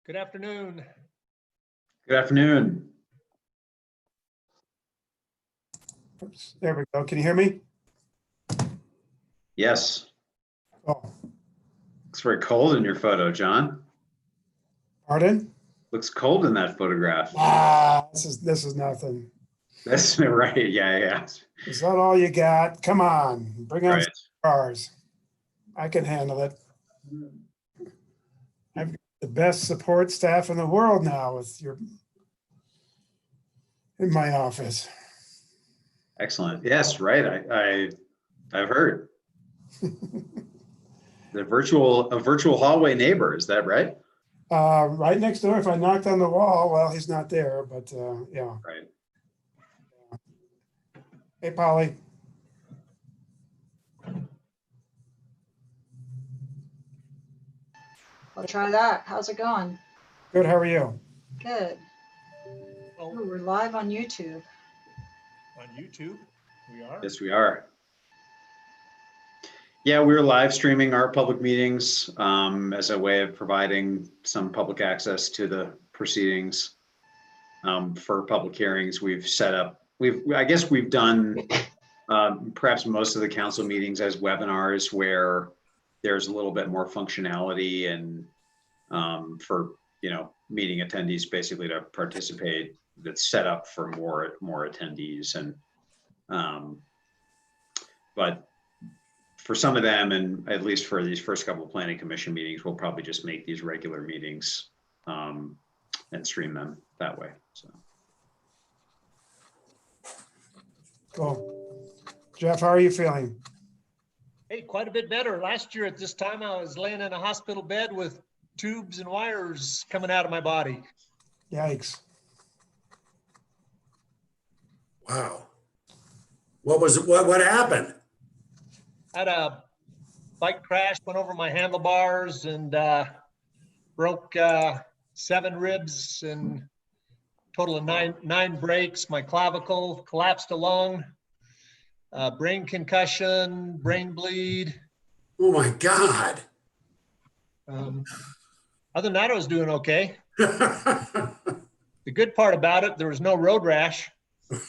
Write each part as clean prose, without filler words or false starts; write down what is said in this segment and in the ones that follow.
Good afternoon. Good afternoon. Oops, there we go. Can you hear me? Yes. Oh, Looks very cold in your photo, John. pardon? Looks cold in that photograph. This is nothing. That's right. Yeah. Is that all you got? Come on, bring on Right. some cars. I can handle it. I've got the best support staff in the world now in my office. Excellent. Yes, right. I've heard. A virtual hallway neighbor, is that right? Right next door, if I knocked on the wall, well, he's not there, but yeah. Right. Hey, Polly. I'll try that. How's it going? Good, how are you? Good. Oh, Ooh, we're live on YouTube. on YouTube, we are. Yes, we are. Yeah, we're live streaming our public meetings as a way of providing some public access to the proceedings. For public hearings, we've set up, I guess we've done perhaps most of the council meetings as webinars where there's a little bit more functionality and for, meeting attendees basically to participate, that's set up for more attendees. And but for some of them, and at least for these first couple of planning commission meetings, we'll probably just make these regular meetings and stream them that way. So. Cool. Jeff, how are you feeling? Hey, quite a bit better. Last year at this time, I was laying in a hospital bed with tubes and wires coming out of my body. Yikes. Wow. What happened? I had a bike crash, went over my handlebars and broke 7 ribs and total of nine breaks. My clavicle collapsed a lung, brain concussion, brain bleed. Oh my God. Other than that, I was doing okay. The good part about it, there was no road rash.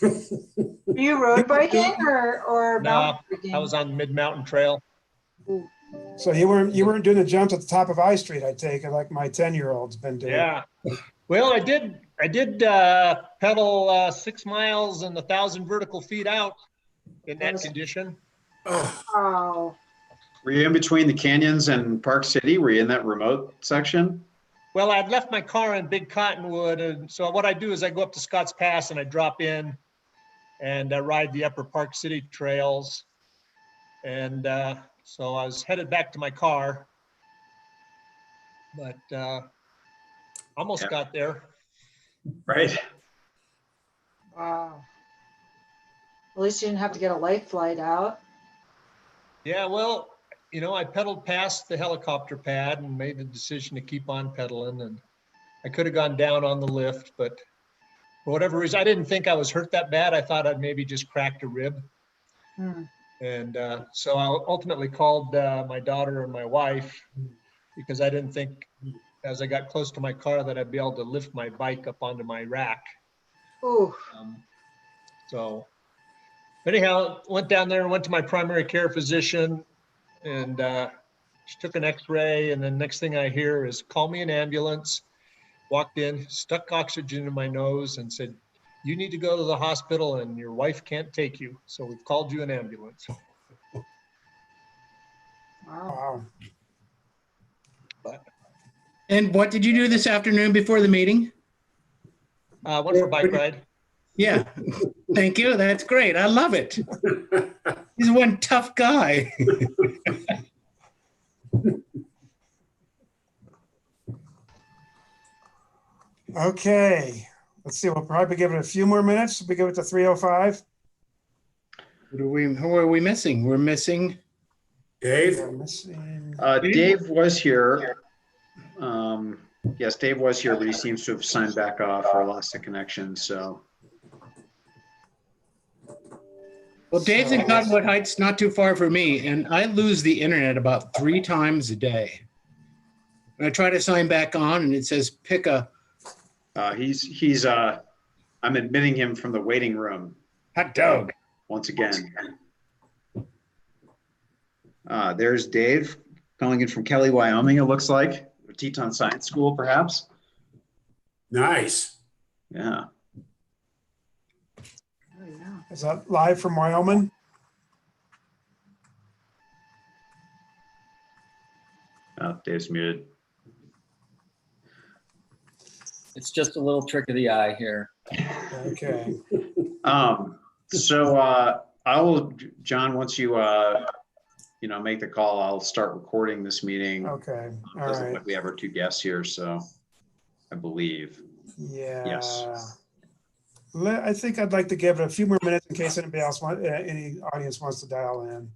Are you road biking or No, mountain biking? I was on the mid-mountain trail. So you weren't doing the jumps at the top of I Street, I take it, like my 10-year-old's been doing. Yeah. Well, I did pedal 6 miles and 1,000 vertical feet out in that condition. Oh, Oh, Were you in between the canyons and Park City? Were you in that remote section? Well, I'd left my car in Big Cottonwood, and so what I do is I go up to Scotts Pass and I drop in and I ride the upper Park City trails. And so I was headed back to my car, but almost got there. Right. wow. At least you didn't have to get a light flight out. Yeah, well, I pedaled past the helicopter pad and made the decision to keep on pedaling. And I could have gone down on the lift, but for whatever reason, I didn't think I was hurt that bad. I thought I'd maybe just cracked a rib. Hmm. And so I ultimately called my daughter and my wife because I didn't think as I got close to my car that I'd be able to lift my bike up onto my rack. Ooh, So anyhow, went down there and went to my primary care physician and she took an x-ray, and then next thing I hear is call me an ambulance. Walked in, stuck oxygen in my nose and said, you need to go to the hospital and your wife can't take you. So we've called you an ambulance. wow. Wow. But And what did you do this afternoon before the meeting? went for a bike ride. Yeah, thank you. That's great. I love it. He's one tough guy. Okay, let's see, we'll probably give it a few more minutes. We give it to 3:05. Who are we missing? We're missing. Dave? We're missing. Dave was here. Yes, Dave was here, but he seems to have signed back off or lost the connection. So. Well, Dave's in Cottonwood Heights, not too far from me, and I lose the internet about 3 times a day. And I try to sign back on and it says pick a I'm admitting him from the waiting room hot dog. once again. There's Dave calling in from Kelly, Wyoming, it looks like. Teton Science School, perhaps. Nice. Yeah. Oh, yeah. Is that live from Wyoming? Oh, Dave's muted. It's just a little trick of the eye here. Okay. So I will, John, once you make the call, I'll start recording this meeting. Okay. All Doesn't look right. like we have our two guests here, so I believe. Yeah. Yes. I think I'd like to give it a few more minutes in case anybody else any audience wants to dial in.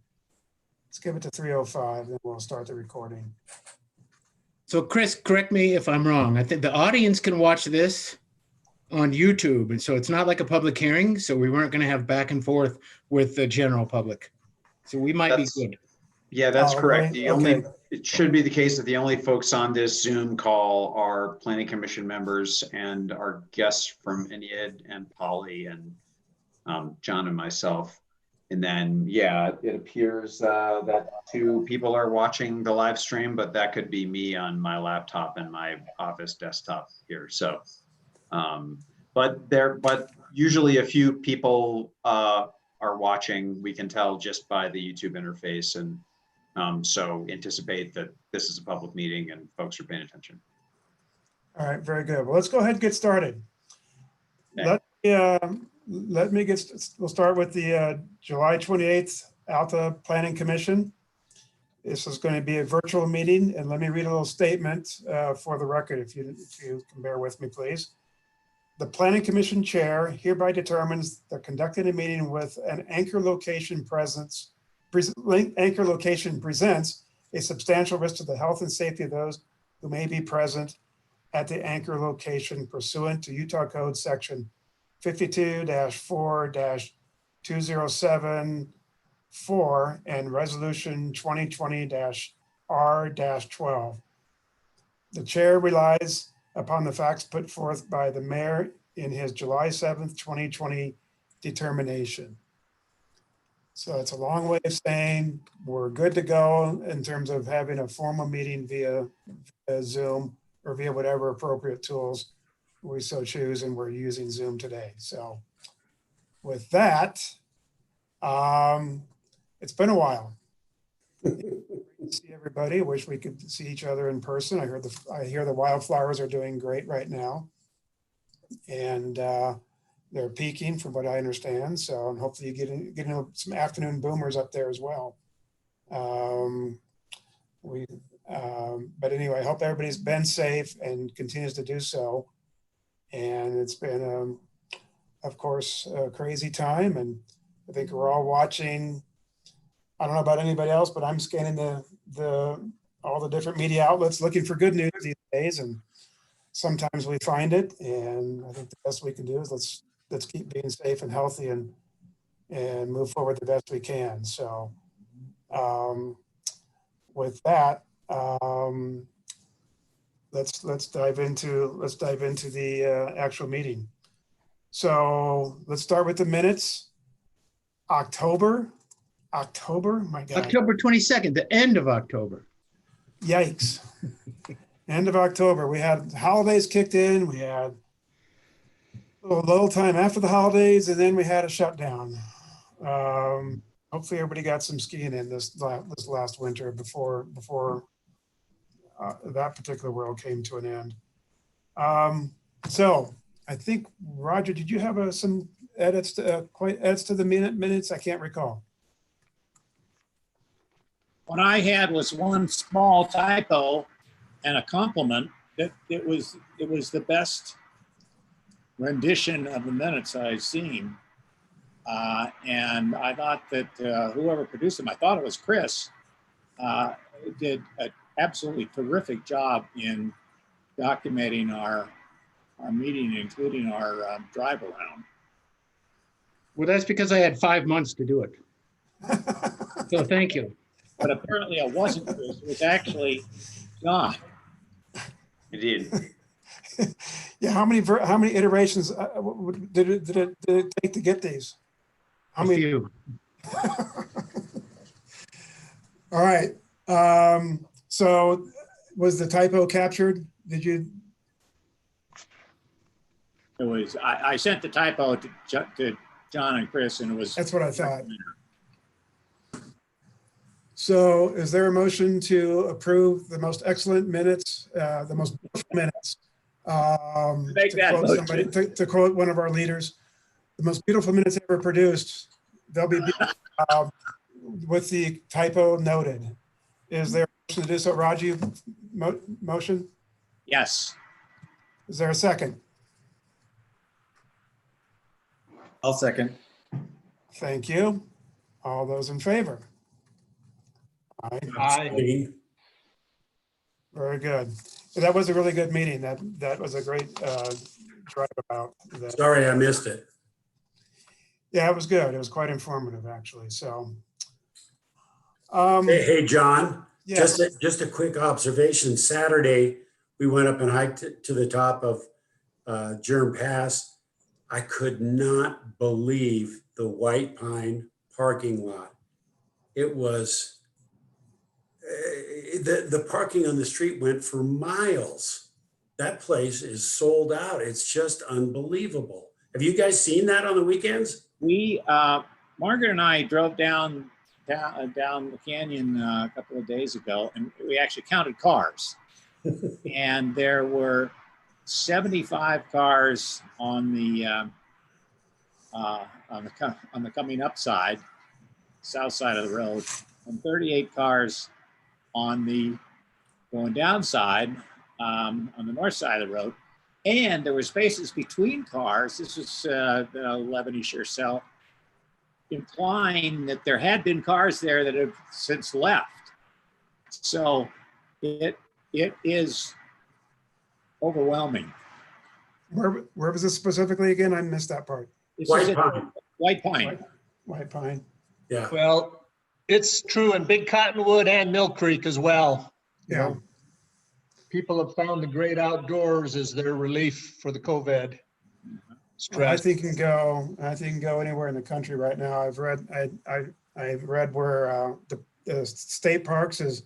Let's give it to 3:05, then we'll start the recording. So Chris, correct me if I'm wrong. I think the audience can watch this on YouTube. And so it's not like a public hearing. So we weren't going to have back and forth with the general public. So we might That's- be good. Yeah, that's Oh, correct. okay. It should be the case that the only folks on this Zoom call are planning commission members and our guests from Enid and Polly and John and myself. And then, yeah, it appears that two people are watching the live stream, but that could be me on my laptop and my office desktop here. So, but usually a few people are watching. We can tell just by the YouTube interface, and so anticipate that this is a public meeting and folks are paying attention. All right, very good. Well, let's go ahead and get started. Okay. We'll start with the July 28th Alta Planning Commission. This is going to be a virtual meeting, and let me read a little statement for the record, if you can bear with me, please. The Planning Commission Chair hereby determines that conducting a meeting with an anchor location presents a substantial risk to the health and safety of those who may be present at the anchor location pursuant to Utah Code Section 52-4-2074 and Resolution 2020-R-12. The chair relies upon the facts put forth by the mayor in his July 7th, 2020 determination. So it's a long way of saying we're good to go in terms of having a formal meeting via Zoom or via whatever appropriate tools we so choose, and we're using Zoom today. So with that, it's been a while. Great to see everybody. Wish we could see each other in person. I hear the wildflowers are doing great right now, and they're peaking from what I understand. So I'm hopefully getting some afternoon boomers up there as well. But anyway, I hope everybody's been safe and continues to do so. And it's been, of course, a crazy time. And I think we're all watching. I don't know about anybody else, but I'm scanning all the different media outlets looking for good news these days. And sometimes we find it. And I think the best we can do is let's keep being safe and healthy and move forward the best we can. So with that, let's dive into the actual meeting. So let's start with the minutes. October, my God. October 22nd, the end of October. Yikes. End of October. We had holidays kicked in. We had a little time after the holidays, and then we had a shutdown. Hopefully everybody got some skiing in this last winter before that particular world came to an end. So I think, Roger, did you have some edits to the minutes? I can't recall. What I had was one small typo and a compliment that it was the best rendition of the minutes I've seen. And I thought that whoever produced them, I thought it was Chris, did an absolutely terrific job in documenting our meeting, including our drive around. Well, that's because I had 5 months to do it. So thank you. But apparently it wasn't Chris, it was actually John. You did. Yeah, how many iterations did it take to get these? How A many? few. All right. So was the typo captured? Did you? It was, I sent the typo to John and Chris, and it was. That's what I thought. So is there a motion to approve the most excellent minutes, the most beautiful minutes? Make To that quote motion. somebody, to quote one of our leaders, the most beautiful minutes ever produced. They'll be with the typo noted. Is there a motion to do so? Raji, motion? Yes. Is there a second? I'll second. Thank you. All those in favor? Aye. Aye. Very good. So that was a really good meeting. That was a great drive about. Sorry, I missed it. Yeah, it was good. It was quite informative, actually. So, Hey, John, yes, just a quick observation. Saturday, we went up and hiked to the top of Germ Pass. I could not believe the White Pine parking lot. It was, the parking on the street went for miles. That place is sold out. It's just unbelievable. Have you guys seen that on the weekends? We, Margaret and I drove down the canyon a couple of days ago, and we actually counted cars. And there were 75 cars on the coming up side, south side of the road, and 38 cars on the going down side, on the north side of the road. And there were spaces between cars. This was the 11-ish or so, implying that there had been cars there that have since left. So it is overwhelming. where was this specifically again? I missed that part. This White is at Pine. White Pine. White Pine. Yeah. Well, it's true in Big Cottonwood and Mill Creek as well. You Yeah. know, people have found the great outdoors as their relief for the COVID I stress. think you can go anywhere in the country right now. I've read where the state parks is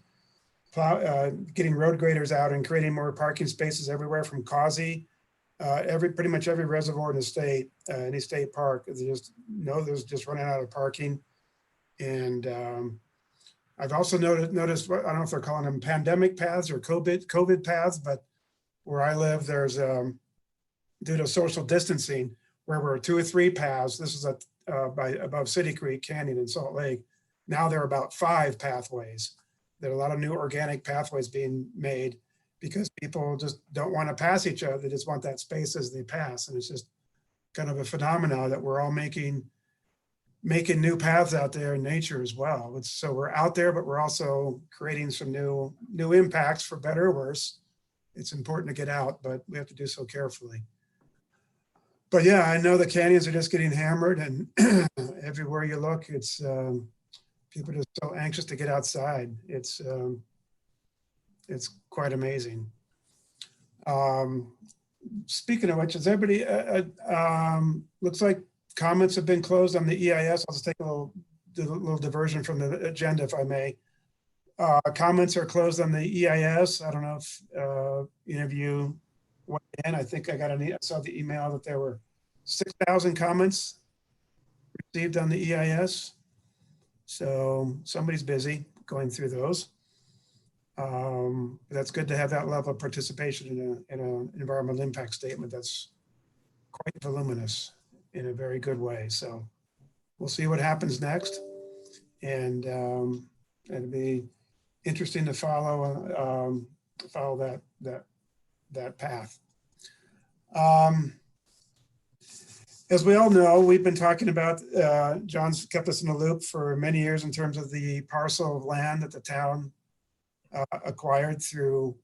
getting road graders out and creating more parking spaces everywhere from Causey. Pretty much every reservoir in the state, any state park, there's just running out of parking. And I've also noticed, I don't know if they're calling them pandemic paths or COVID paths, but where I live, there's due to social distancing, where we're 2 or 3 paths. This is above City Creek Canyon in Salt Lake. Now there are about 5 pathways. There are a lot of new organic pathways being made because people just don't want to pass each other. They just want that space as they pass. And it's just kind of a phenomenon that we're all making new paths out there in nature as well. So we're out there, but we're also creating some new impacts, for better or worse. It's important to get out, but we have to do so carefully. But yeah, I know the canyons are just getting hammered, and everywhere you look, it's people are just so anxious to get outside. It's quite amazing. Speaking of which, is everybody, looks like comments have been closed on the EIS. I'll just take a little diversion from the agenda, if I may. Comments are closed on the EIS. I don't know if any of you went in. I think I saw the email that there were 6,000 comments received on the EIS. So somebody's busy going through those. That's good to have that level of participation in an environmental impact statement that's quite voluminous in a very good way. So we'll see what happens next. And it'll be interesting to follow that path. As we all know, we've been talking about, John's kept us in the loop for many years in terms of the parcel of land that the town acquired through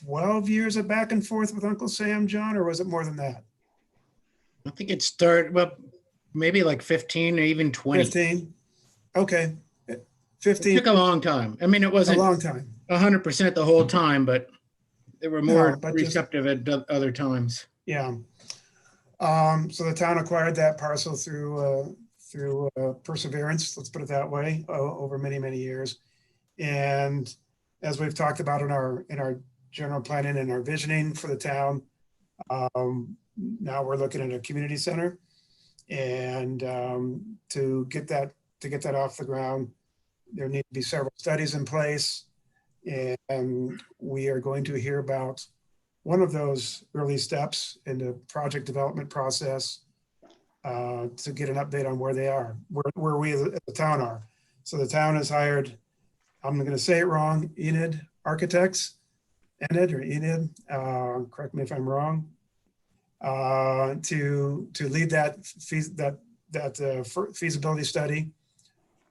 12 years of back and forth with Uncle Sam, John, or was it more than that? I think it started, well, maybe like 15 or even 20. 15? Okay. It 15, took a long time. I mean, it a wasn't long time. 100% the whole time, but They were more No, but just- receptive at other times. Yeah. So the town acquired that parcel through perseverance, let's put it that way, over many, many years. And as we've talked about in our general planning and our visioning for the town, now we're looking at a community center. And to get that off the ground, there need to be several studies in place. And we are going to hear about one of those early steps in the project development process to get an update on where they are, where we as the town are. So the town has hired, I'm going to say it wrong, Enid Architects, Enid or Enid, correct me if I'm wrong, to lead that feasibility study,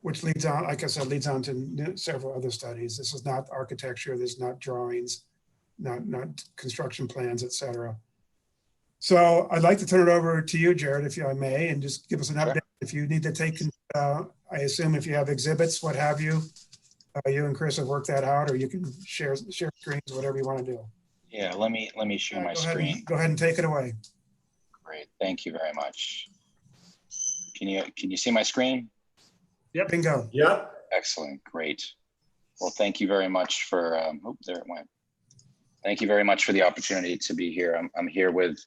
which leads on, like I said, leads on to several other studies. This is not architecture, this is not drawings, not construction plans, et cetera. So I'd like to turn it over to you, Jared, if I may, and just give us an update. If you need to take, I assume if you have exhibits, what have you, you and Chris have worked that out, or you can share screens, whatever you want to do. Yeah, let me share my screen. Go ahead and take it away. Great, thank you very much. Can you see my screen? Yep. Bingo. Yep. Excellent, great. Well, thank you very much for, there it went. Thank you very much for the opportunity to be here. I'm here with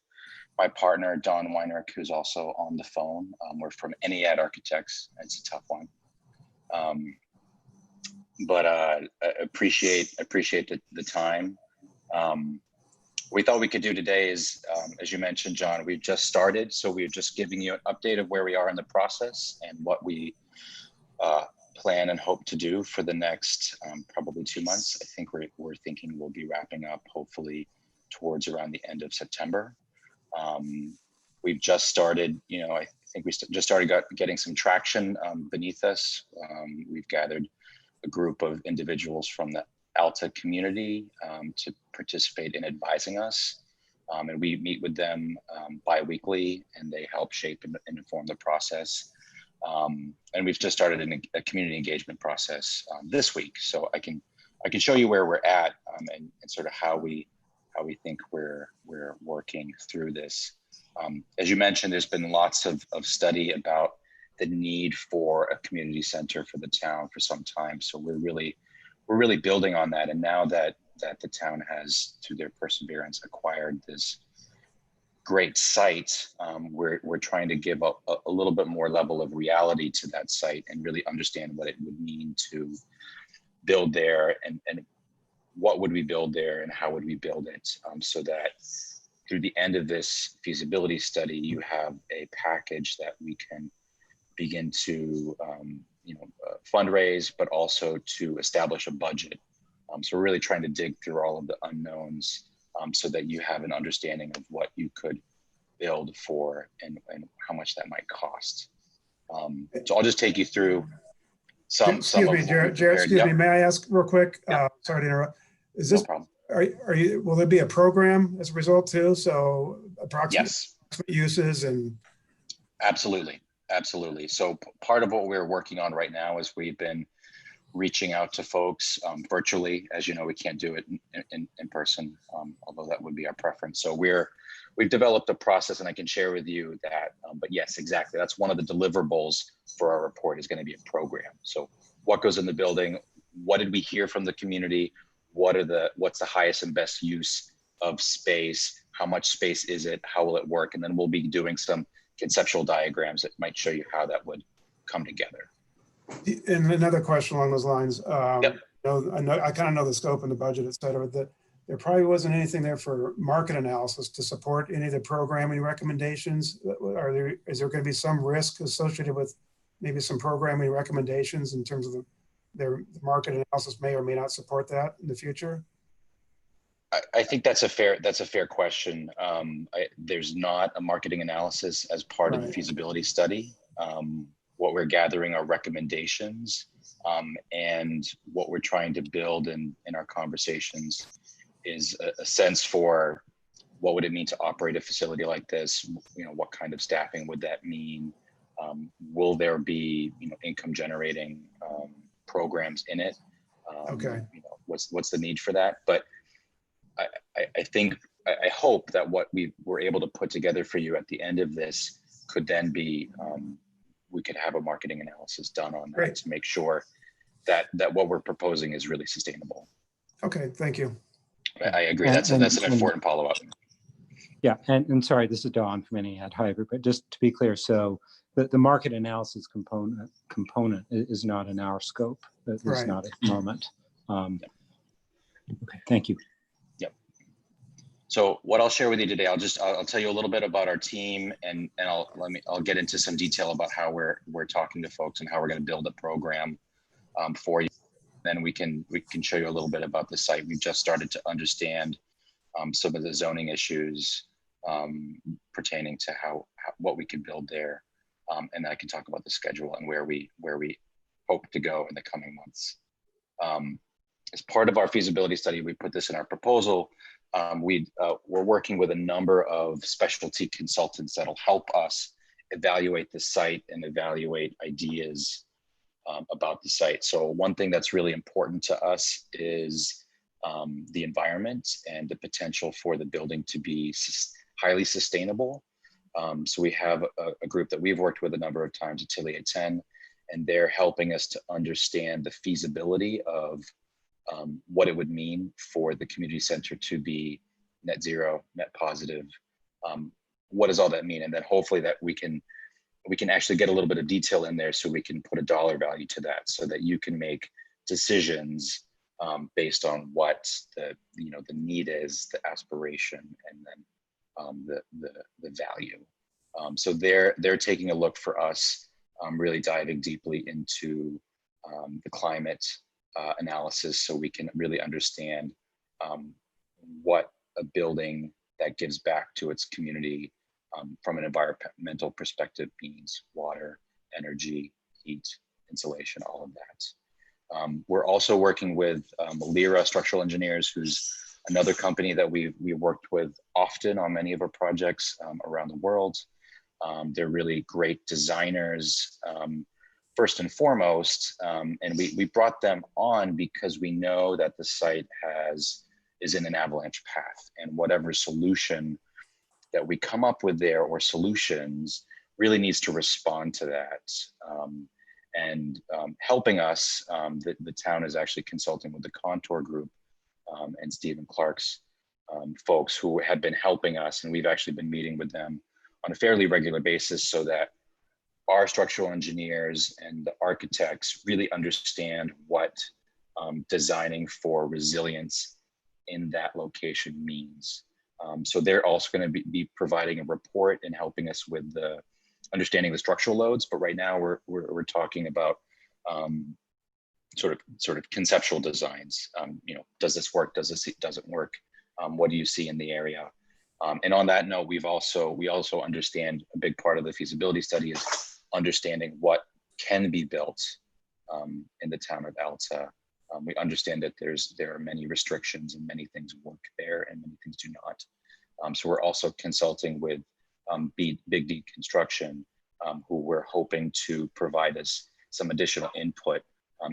my partner, Don Weinrich, who's also on the phone. We're from Ennead Architects. It's a tough one. But I appreciate the time. We thought we could do today is, as you mentioned, John, we've just started. So we're just giving you an update of where we are in the process and what we plan and hope to do for the next probably 2 months. I think we're thinking we'll be wrapping up hopefully towards around the end of September. We've just started, I think we just started getting some traction beneath us. We've gathered a group of individuals from the Alta community to participate in advising us. And we meet with them bi-weekly, and they help shape and inform the process. And we've just started a community engagement process this week. So I can show you where we're at and sort of how we think we're working through this. As you mentioned, there's been lots of study about the need for a community center for the town for some time. So we're really building on that. And now that the town has, through their perseverance, acquired this great site, we're trying to give a little bit more level of reality to that site and really understand what it would mean to build there and what would we build there and how would we build it, so that through the end of this feasibility study, you have a package that we can begin to fundraise, but also to establish a budget. So we're really trying to dig through all of the unknowns so that you have an understanding of what you could build for and how much that might cost. So I'll just take you through some. Excuse me, Jared, excuse me, may I ask real quick? Sorry to interrupt. Is this, no problem. will there be a program as a result too? So approximate Yes. uses and. Absolutely. So part of what we're working on right now is we've been reaching out to folks virtually. As you know, we can't do it in person, although that would be our preference. So we've developed a process, and I can share with you that, but yes, exactly. That's one of the deliverables for our report is going to be a program. So what goes in the building? What did we hear from the community? What's the highest and best use of space? How much space is it? How will it work? And then we'll be doing some conceptual diagrams that might show you how that would come together. And another question along those lines. Yep. I kind of know the scope and the budget, et cetera, that there probably wasn't anything there for market analysis to support any of the programming recommendations. Is there going to be some risk associated with maybe some programming recommendations in terms of the market analysis may or may not support that in the future? I think that's a fair question. There's not a marketing analysis as part of the feasibility study. What we're gathering are recommendations, and what we're trying to build in our conversations is a sense for what would it mean to operate a facility like this. What kind of staffing would that mean? Will there be income generating programs in it? Okay. What's the need for that? But I hope that what we were able to put together for you at the end of this could then be, we could have a marketing analysis done on that Great. to make sure that what we're proposing is really sustainable. Okay, thank you. I agree. That's an important follow-up. Yeah, and sorry, this is Don from any ad hybrid, but just to be clear, so the market analysis component is not in our scope. That is Right. not at the moment. Okay, thank you. So what I'll share with you today, I'll tell you a little bit about our team, and I'll get into some detail about how we're talking to folks and how we're going to build a program for you. Then we can show you a little bit about the site. We've just started to understand some of the zoning issues pertaining to what we can build there, and I can talk about the schedule and where we hope to go in the coming months. As part of our feasibility study, we put this in our proposal. We're working with a number of specialty consultants that'll help us evaluate the site and evaluate ideas about the site. So one thing that's really important to us is the environment and the potential for the building to be highly sustainable. So we have a group that we've worked with a number of times, Atelier 10, and they're helping us to understand the feasibility of what it would mean for the community center to be net zero, net positive. What does all that mean? And then hopefully that we can actually get a little bit of detail in there so we can put a dollar value to that so that you can make decisions based on what the need is, the aspiration, and then the value. So they're taking a look for us, really diving deeply into the climate analysis so we can really understand what a building that gives back to its community from an environmental perspective means: water, energy, heat, insulation, all of that. We're also working with Lyra Structural Engineers, who's another company that we worked with often on many of our projects around the world. They're really great designers, first and foremost, and we brought them on because we know that the site is in an avalanche path, and whatever solution that we come up with there, or solutions, really needs to respond to that. Helping us, the town is actually consulting with the Contour Group and Stephen Clark's folks, who have been helping us, and we've actually been meeting with them on a fairly regular basis so that our structural engineers and the architects really understand what designing for resilience in that location means. So they're also going to be providing a report and helping us with the understanding the structural loads. But right now we're talking about sort of conceptual designs. Does this work? Doesn't work? What do you see in the area? And on that note, we also understand a big part of the feasibility study is understanding what can be built in the town of Alta. We understand that there are many restrictions and many things work there and many things do not. So we're also consulting with Big D Construction, who we're hoping to provide us some additional input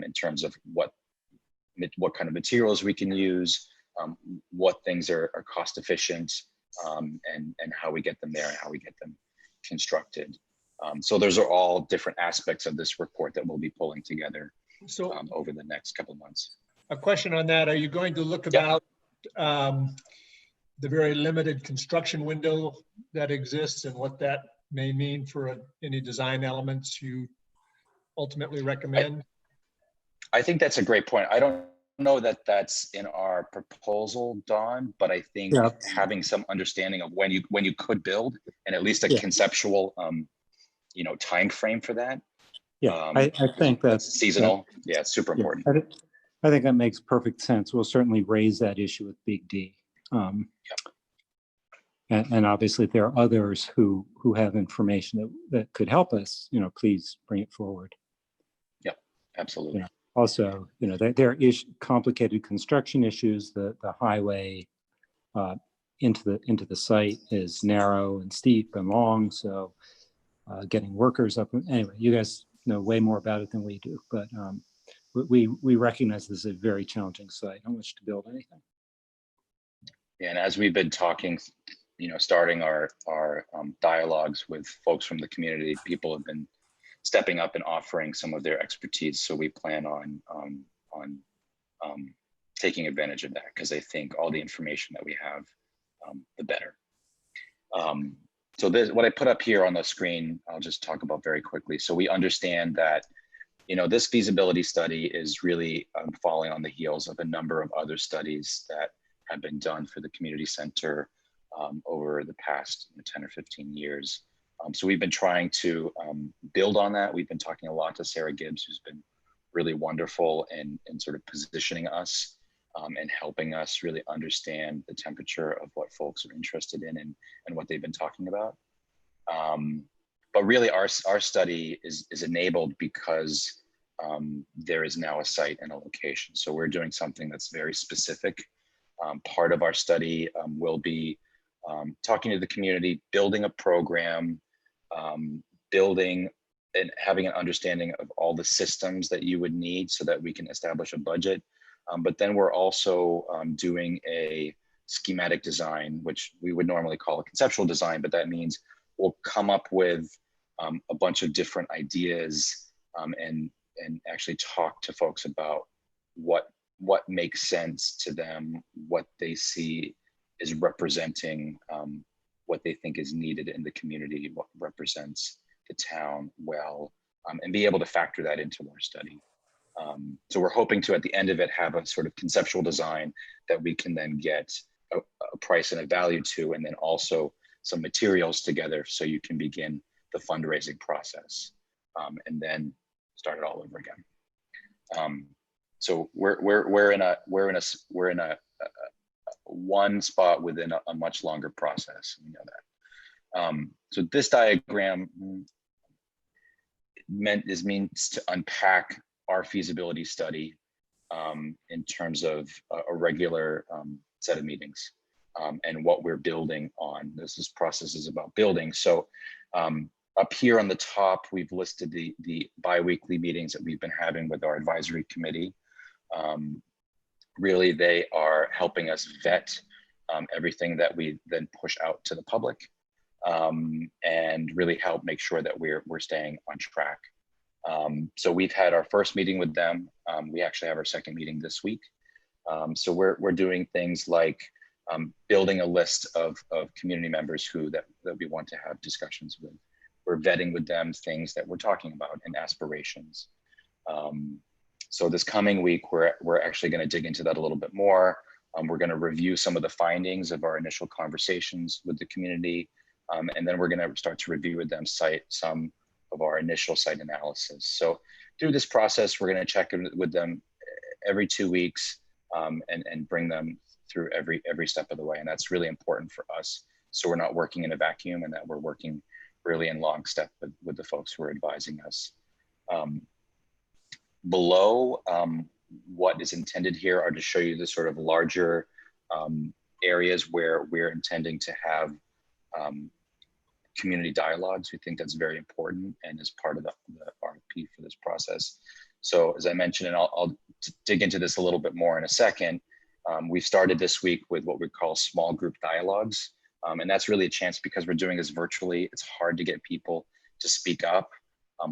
in terms of what kind of materials we can use, what things are cost efficient, and how we get them there and how we get them constructed. So those are all different aspects of this report that we'll be pulling together over the next couple of months. A question on that: are you going to look about the very limited construction window that exists and what that may mean for any design elements you ultimately recommend? I think that's a great point. I don't know that that's in our proposal, Don, but I think having some understanding of when you could build, and at least a conceptual time frame for that. I think that's seasonal. It's super important. I think that makes perfect sense. We'll certainly raise that issue with Big D. And obviously, if there are others who have information that could help us, please bring it forward. Yep, absolutely. Also, there are complicated construction issues. The highway into the site is narrow and steep and long, so getting workers up. Anyway, you guys know way more about it than we do, but we recognize this is a very challenging site on which to build anything. And as we've been talking, starting our dialogues with folks from the community, people have been stepping up and offering some of their expertise. So we plan on taking advantage of that, because I think all the information that we have, the better. So what I put up here on the screen, I'll just talk about very quickly. So we understand that, this feasibility study is really falling on the heels of a number of other studies that have been done for the community center over the past 10 or 15 years. So we've been trying to build on that. We've been talking a lot to Sarah Gibbs, who's been really wonderful in sort of positioning us and helping us really understand the temperature of what folks are interested in and what they've been talking about. But really our study is enabled because there is now a site and a location. So we're doing something that's very specific. Part of our study will be talking to the community, building a program, building and having an understanding of all the systems that you would need so that we can establish a budget. But then we're also doing a schematic design, which we would normally call a conceptual design, but that means we'll come up with a bunch of different ideas and actually talk to folks about what makes sense to them, what they see is representing what they think is needed in the community, what represents the town well, and be able to factor that into our study. So we're hoping to, at the end of it, have a sort of conceptual design that we can then get a price and a value to, and then also some materials together so you can begin the fundraising process and then start it all over again. So we're in a one spot within a much longer process. We know that. So this diagram means to unpack our feasibility study in terms of a regular set of meetings and what we're building on. This process is about building. So up here on the top, we've listed the bi-weekly meetings that we've been having with our advisory committee. Really, they are helping us vet everything that we then push out to the public and really help make sure that we're staying on track. So we've had our first meeting with them. We actually have our second meeting this week. So we're doing things like building a list of community members that we want to have discussions with. We're vetting with them things that we're talking about and aspirations. So this coming week, we're actually going to dig into that a little bit more. We're going to review some of the findings of our initial conversations with the community. And then we're going to start to review with them some of our initial site analysis. So through this process, we're going to check in with them every 2 weeks and bring them through every step of the way. And that's really important for us. So we're not working in a vacuum, and that we're working really in lockstep with the folks who are advising us. Below, what is intended here are to show you the sort of larger areas where we're intending to have community dialogues. We think that's very important and is part of the RFP for this process. So as I mentioned, and I'll dig into this a little bit more in a second, we started this week with what we call small group dialogues. And that's really a chance, because we're doing this virtually, it's hard to get people to speak up.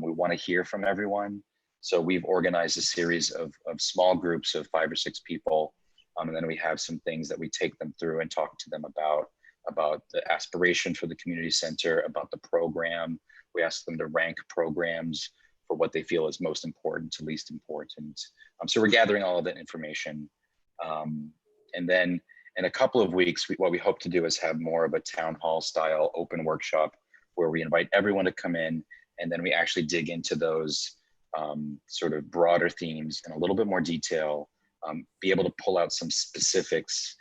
We want to hear from everyone. So we've organized a series of small groups of 5 or 6 people. And then we have some things that we take them through and talk to them about the aspiration for the community center, about the program. We ask them to rank programs for what they feel is most important to least important. So we're gathering all of that information. And then in a couple of weeks, what we hope to do is have more of a town hall style open workshop where we invite everyone to come in, and then we actually dig into those sort of broader themes in a little bit more detail, be able to pull out some specifics.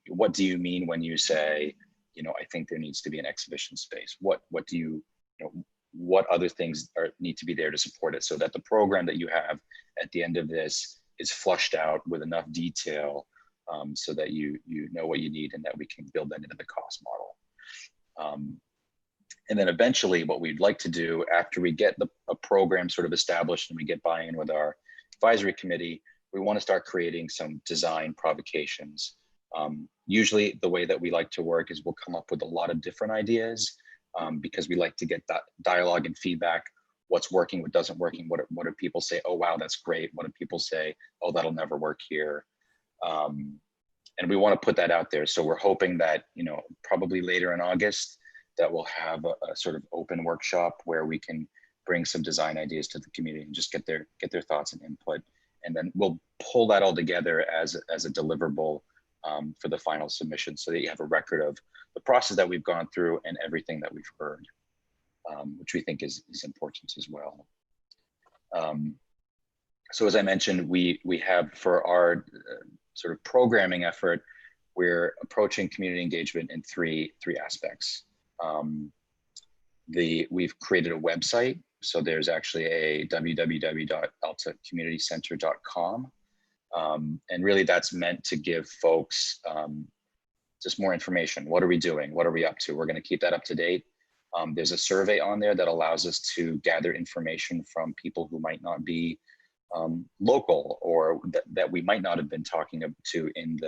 What do you mean when you say, I think there needs to be an exhibition space? What other things need to be there to support it, so that the program that you have at the end of this is flushed out with enough detail so that you know what you need, and that we can build that into the cost model. And then eventually what we'd like to do after we get a program sort of established and we get buy-in with our advisory committee, we want to start creating some design provocations Usually the way that we like to work is we'll come up with a lot of different ideas because we like to get that dialogue and feedback. What's working, what doesn't working, what do people say, oh, wow, that's great. What do people say, oh, that'll never work here. And we want to put that out there. So we're hoping that, probably later in August, that we'll have a sort of open workshop where we can bring some design ideas to the community and just get their thoughts and input. And then we'll pull that all together as a deliverable for the final submission, so that you have a record of the process that we've gone through and everything that we've heard, which we think is important as well. So as I mentioned, we have, for our sort of programming effort, we're approaching community engagement in three aspects. We've created a website. So there's actually a www.altacommunitycenter.com. And really that's meant to give folks just more information. What are we doing? What are we up to? We're going to keep that up to date. There's a survey on there that allows us to gather information from people who might not be local, or that we might not have been talking to in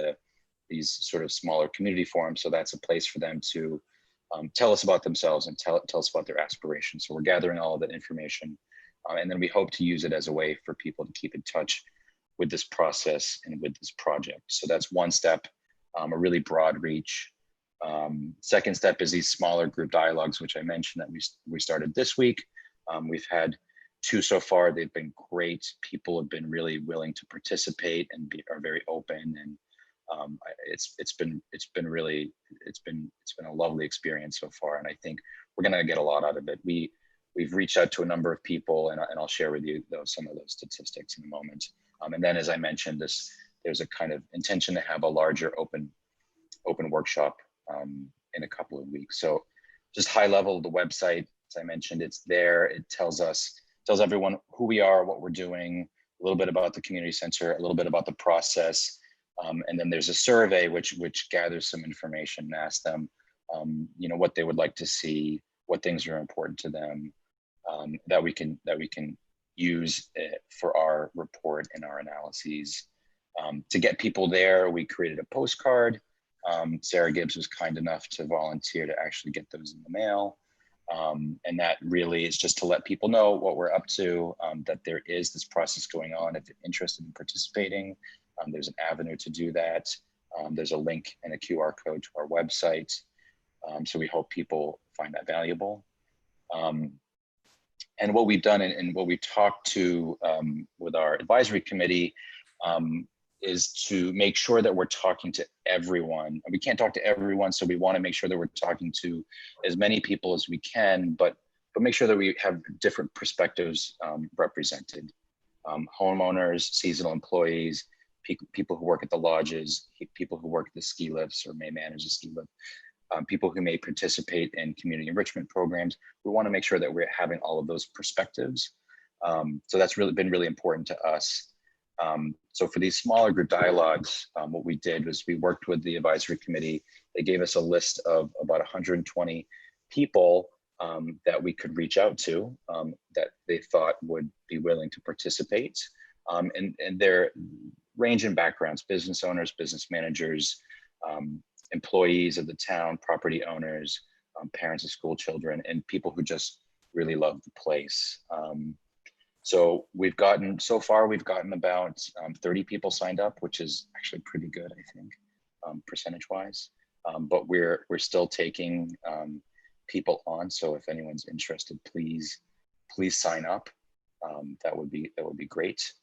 these sort of smaller community forums. So that's a place for them to tell us about themselves and tell us about their aspirations. So we're gathering all of that information. And then we hope to use it as a way for people to keep in touch with this process and with this project. So that's one step, a really broad reach. Second step is these smaller group dialogues, which I mentioned that we started this week. We've had 2 so far. They've been great. People have been really willing to participate and are very open. And it's been a lovely experience so far. And I think we're gonna get a lot out of it. We've reached out to a number of people, and I'll share with you some of those statistics in a moment. And then, as I mentioned, there's a kind of intention to have a larger open workshop in a couple of weeks. So just high level, the website, as I mentioned, it's there. It tells everyone who we are, what we're doing, a little bit about the community center, a little bit about the process. And then there's a survey which gathers some information and asks them, what they would like to see, what things are important to them, that we can use for our report and our analyses. To get people there, we created a postcard. Sarah Gibbs was kind enough to volunteer to actually get those in the mail. And that really is just to let people know what we're up to, that there is this process going on. If you're interested in participating, there's an avenue to do that. There's a link and a QR code to our website. So we hope people find that valuable. And what we've done and what we talked to with our advisory committee is to make sure that we're talking to everyone. We can't talk to everyone, so we want to make sure that we're talking to as many people as we can, but make sure that we have different perspectives represented. Homeowners, seasonal employees, people who work at the lodges, people who work at the ski lifts or may manage a ski lift, people who may participate in community enrichment programs. We want to make sure that we're having all of those perspectives. So that's been really important to us. So for these smaller group dialogues, what we did was we worked with the advisory committee. They gave us a list of about 120 people that we could reach out to that they thought would be willing to participate. And their range in backgrounds: business owners, business managers, employees of the town, property owners, parents of school children, and people who just really love the place. So so far we've gotten about 30 people signed up, which is actually pretty good, I think, percentage-wise. But we're still taking people on. So if anyone's interested, please sign up. That would be great.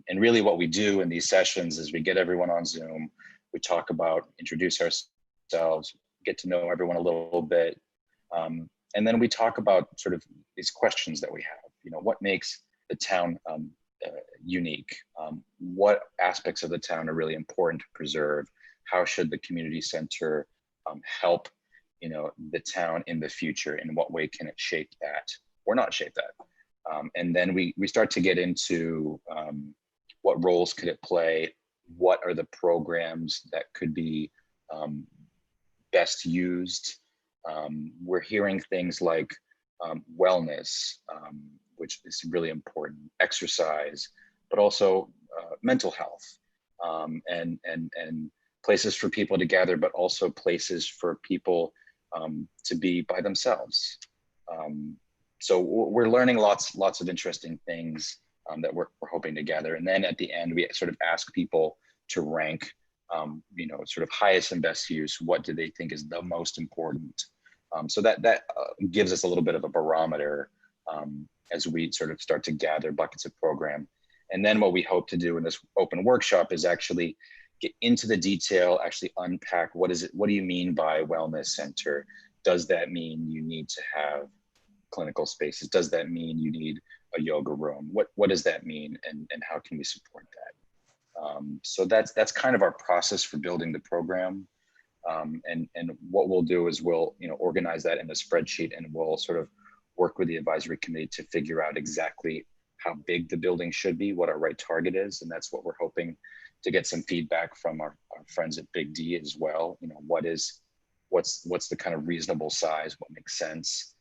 And really what we do in these sessions is we get everyone on Zoom. We talk about, introduce ourselves, get to know everyone a little bit. And then we talk about sort of these questions that we have. What makes the town unique? What aspects of the town are really important to preserve? How should the community center help the town in the future? In what way can it shape that or not shape that? And then we start to get into what roles could it play? What are the programs that could be best used? We're hearing things like wellness, which is really important, exercise, but also mental health, and places for people to gather, but also places for people to be by themselves. So we're learning lots of interesting things that we're hoping to gather. And then at the end, we sort of ask people to rank, you know, sort of highest and best use. What do they think is the most important? So that gives us a little bit of a barometer as we sort of start to gather buckets of program. And then what we hope to do in this open workshop is actually get into the detail, actually unpack what is it, what do you mean by wellness center? Does that mean you need to have clinical spaces? Does that mean you need a yoga room? What does that mean, and how can we support that? So that's kind of our process for building the program. And what we'll do is we'll, you know, organize that in a spreadsheet, and we'll sort of work with the advisory committee to figure out exactly how big the building should be, what our right target is. And that's what we're hoping to get some feedback from our friends at Big D as well. You know, what's the kind of reasonable size, what makes sense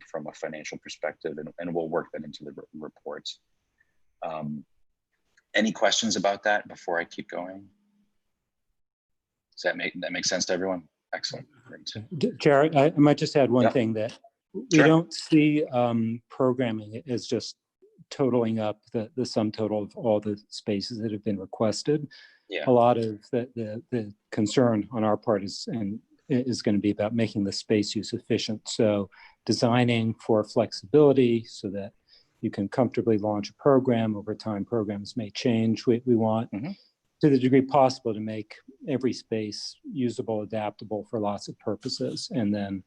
from a financial perspective, and we'll work that into the report. Any questions about that before I keep going? Does that make sense to everyone? Excellent. Great. Jared, I might just add one Yeah. thing, that we Sure. don't see programming as just totaling up the sum total of all the spaces that have been requested. Yeah. A lot of the concern on our part is going to be about making the space use efficient. So designing for flexibility so that you can comfortably launch a program. Over time, programs may change. We want, to the degree possible, to make every space usable, adaptable for lots of purposes, and then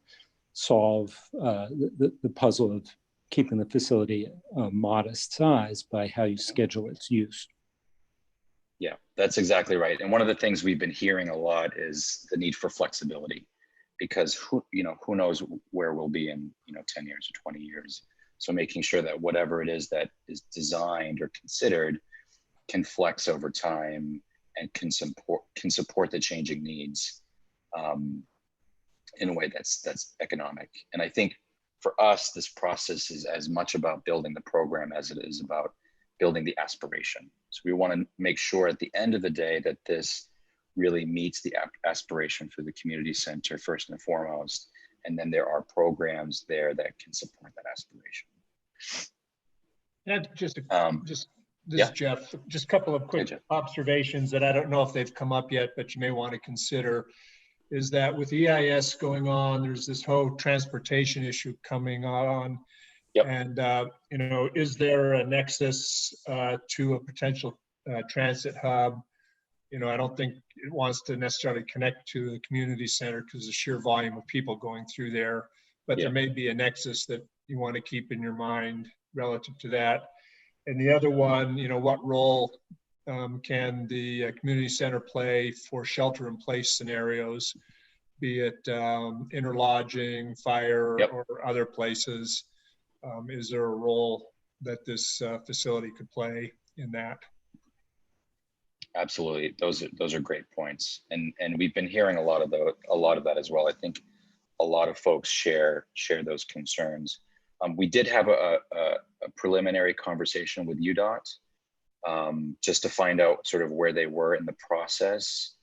solve the puzzle of keeping the facility a modest size by how you schedule its use. Yeah, that's exactly right. And one of the things we've been hearing a lot is the need for flexibility, because who knows where we'll be in 10 years or 20 years. So making sure that whatever it is that is designed or considered can flex over time and can support the changing needs in a way that's economic. And I think for us, this process is as much about building the program as it is about building the aspiration. So we want to make sure at the end of the day that this really meets the aspiration for the community center first and foremost. And then there are programs there that can support that aspiration. And this Yeah. is Jeff. Just a couple of quick observations that I don't know if they've come up yet, but you may want to consider. Is that with EIS going on, there's this whole transportation issue coming on. Yep. And, is there a nexus to a potential transit hub? I don't think it wants to necessarily connect to the community center because of the sheer volume of people going through there. But there may be a nexus that you want to keep in your mind relative to that. And the other one, what role can the community center play for shelter in place scenarios, be it interlodging, fire, or other places? Is there a role that this facility could play in that? Absolutely, those are great points, and we've been hearing a lot of that as well. I think a lot of folks share those concerns. We did have a preliminary conversation with UDOT just to find out sort of where they were in the process,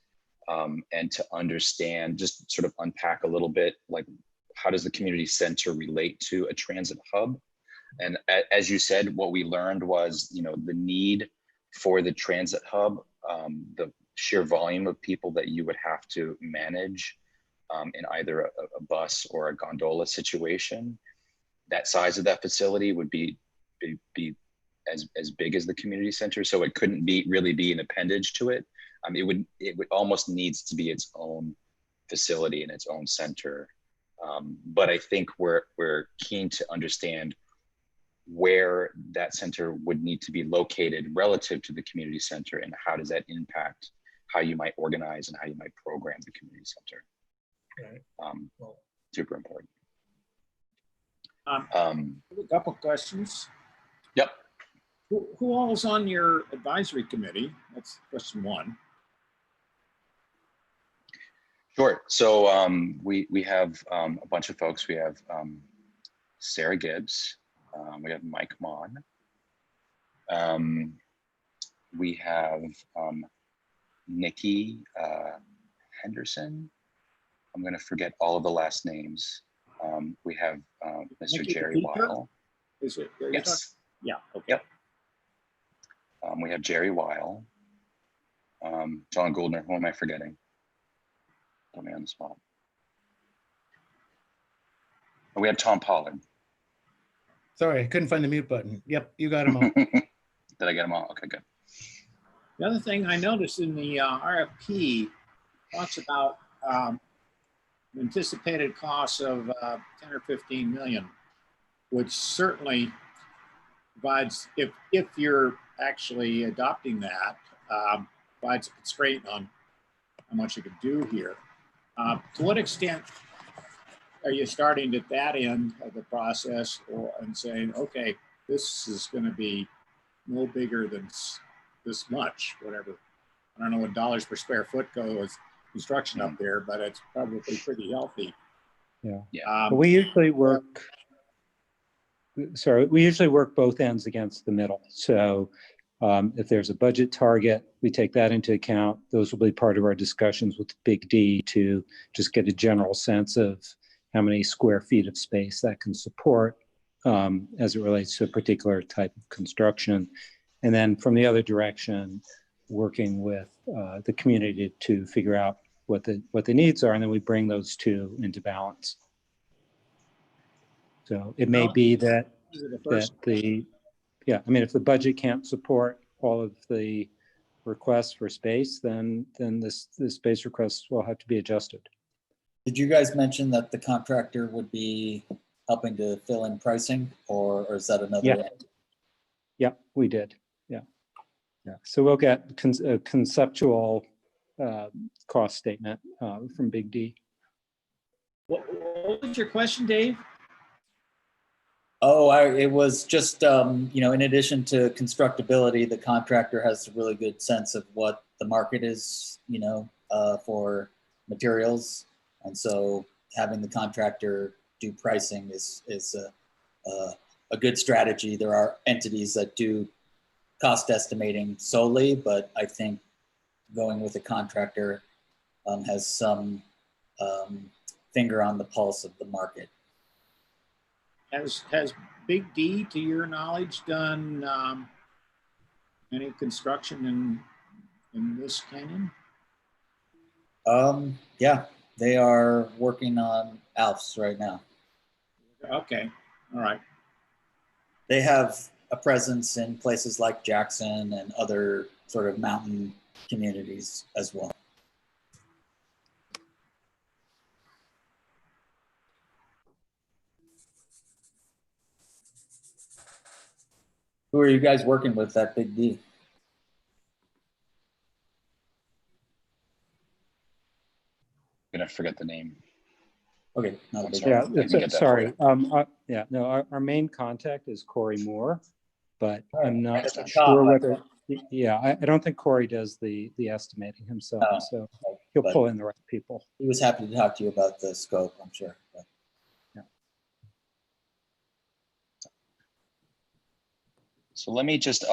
and to understand, just sort of unpack a little bit, like, how does the community center relate to a transit hub? And as you said, what we learned was, the need for the transit hub, the sheer volume of people that you would have to manage in either a bus or a gondola situation. That size of that facility would be as big as the community center, so it couldn't really be an appendage to it. It would almost needs to be its own facility and its own center. But I think we're keen to understand where that center would need to be located relative to the community center, and how does that impact how you might organize and how you might program the community center. Right. Super important. A couple questions. Yep. Who all is on your advisory committee? That's question one. Sure. So we have a bunch of folks. We have Sarah Gibbs. We have Mike Mon. We have Nikki Henderson. I'm going to forget all of the last names. We have Mr. Jerry Weil. Is it? Yes. Yeah. Okay. Yep. We have Jerry Weil. John Goldner. Who am I forgetting? Put me on the spot. We have Tom Pollard. Sorry, I couldn't find the mute button. Yep, you got them all. Did I get them all? Okay, good. The other thing I noticed in the RFP talks about anticipated costs of 10 or 15 million, which certainly provides, if you're actually adopting that, provides a constraint on how much you can do here. To what extent are you starting at that end of the process and saying, okay, this is going to be no bigger than this much, whatever. I don't know what dollars per square foot goes construction up there, but it's probably pretty healthy. Yeah. We usually work, we usually work both ends against the middle. So if there's a budget target, we take that into account. Those will be part of our discussions with Big D to just get a general sense of how many square feet of space that can support as it relates to a particular type of construction. And then from the other direction, working with the community to figure out what the needs are, and then we bring those two into balance. So it may be that if the budget can't support all of the requests for space, then the space requests will have to be adjusted. Did you guys mention that the contractor would be helping to fill in pricing, or is that another? Yeah. Yeah, we did. Yeah. So we'll get a conceptual cost statement from Big D. What was your question, Dave? Oh, it was just, in addition to constructability, the contractor has a really good sense of what the market is, for materials. And so having the contractor do pricing is a good strategy. There are entities that do cost estimating solely, but I think going with a contractor has some finger on the pulse of the market. Has Big D, to your knowledge, done any construction in this canyon? Yeah, they are working on Alps right now. Okay, all right. They have a presence in places like Jackson and other sort of mountain communities as well. Who are you guys working with at Big D? I'm gonna forget the name. Okay, not a big Yeah, I can get that sorry. for Our main contact is Corey Moore, but All right, I'm right not at the sure top, whether. Yeah, I don't think Corey does the estimating himself, so he'll but pull in the right people. he was happy to talk to you about the scope, I'm sure. But. So let me just,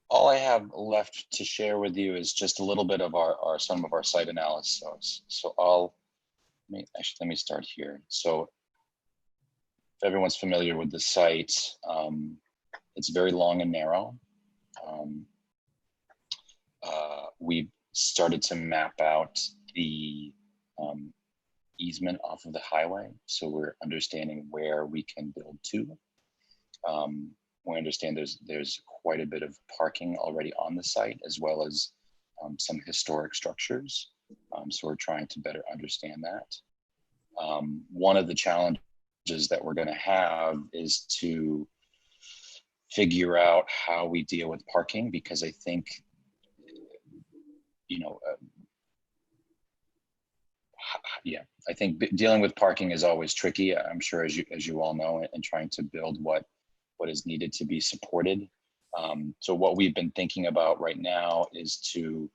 all I have left to share with you is just a little bit of some of our site analysis. So let me start here. So if everyone's familiar with the site, it's very long and narrow. We started to map out the easement off of the highway. So we're understanding where we can build to. We understand there's quite a bit of parking already on the site, as well as some historic structures. So we're trying to better understand that. One of the challenges that we're going to have is to figure out how we deal with parking, because I think, I think dealing with parking is always tricky. I'm sure, as you all know, and trying to build what is needed to be supported. So what we've been thinking about right now is to,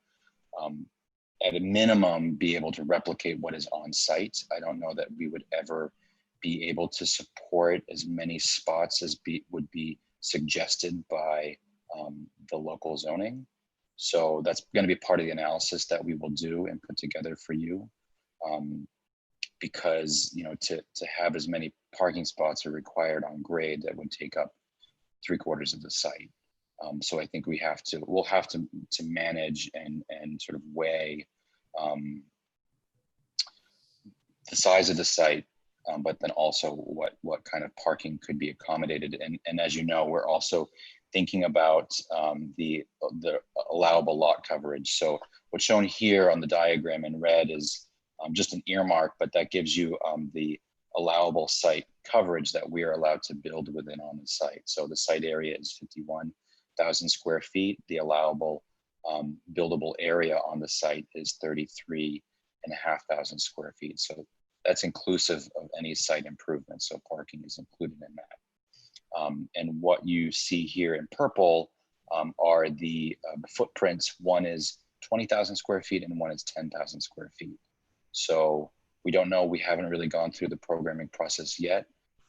at a minimum, be able to replicate what is on site. I don't know that we would ever be able to support as many spots as would be suggested by the local zoning. So that's going to be part of the analysis that we will do and put together for you. Because, you know, to have as many parking spots are required on grade, that would take up 3/4 of the site. So I think we'll have to manage and sort of weigh the size of the site, but then also what kind of parking could be accommodated. And as you know, we're also thinking about the allowable lot coverage. So what's shown here on the diagram in red is just an earmark, but that gives you the allowable site coverage that we are allowed to build within on the site. So the site area is 51,000 square feet. The allowable buildable area on the site is 33,500 square feet. So that's inclusive of any site improvements. So parking is included in that. And what you see here in purple are the footprints. One is 20,000 square feet and one is 10,000 square feet. So we don't know, we haven't really gone through the programming process yet,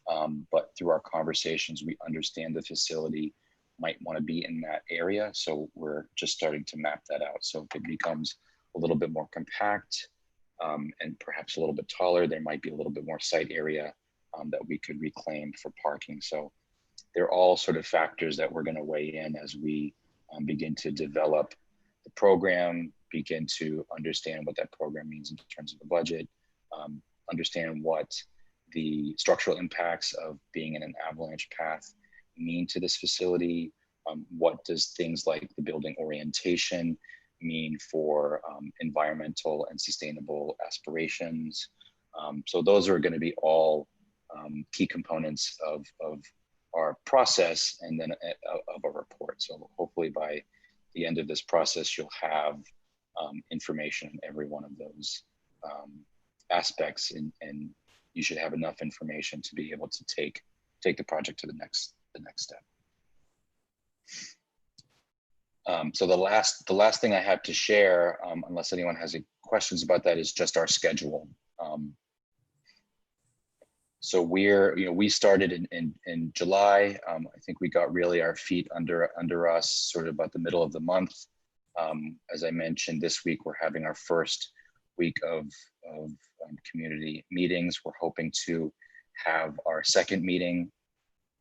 but through our conversations, we understand the facility might want to be in that area. So we're just starting to map that out. So if it becomes a little bit more compact and perhaps a little bit taller, there might be a little bit more site area that we could reclaim for parking. So they're all sort of factors that we're going to weigh in as we begin to develop the program, begin to understand what that program means in terms of the budget, understand what the structural impacts of being in an avalanche path mean to this facility. What does things like the building orientation mean for environmental and sustainable aspirations? So those are going to be all key components of our process and then of a report. So hopefully by the end of this process, you'll have information on every one of those aspects, and you should have enough information to be able to take the project to the next step. So the last thing I have to share, unless anyone has any questions about that, is just our schedule. So we started in July. I think we got really our feet under us sort of about the middle of the month. As I mentioned, this week we're having our first week of community meetings. We're hoping to have our second meeting,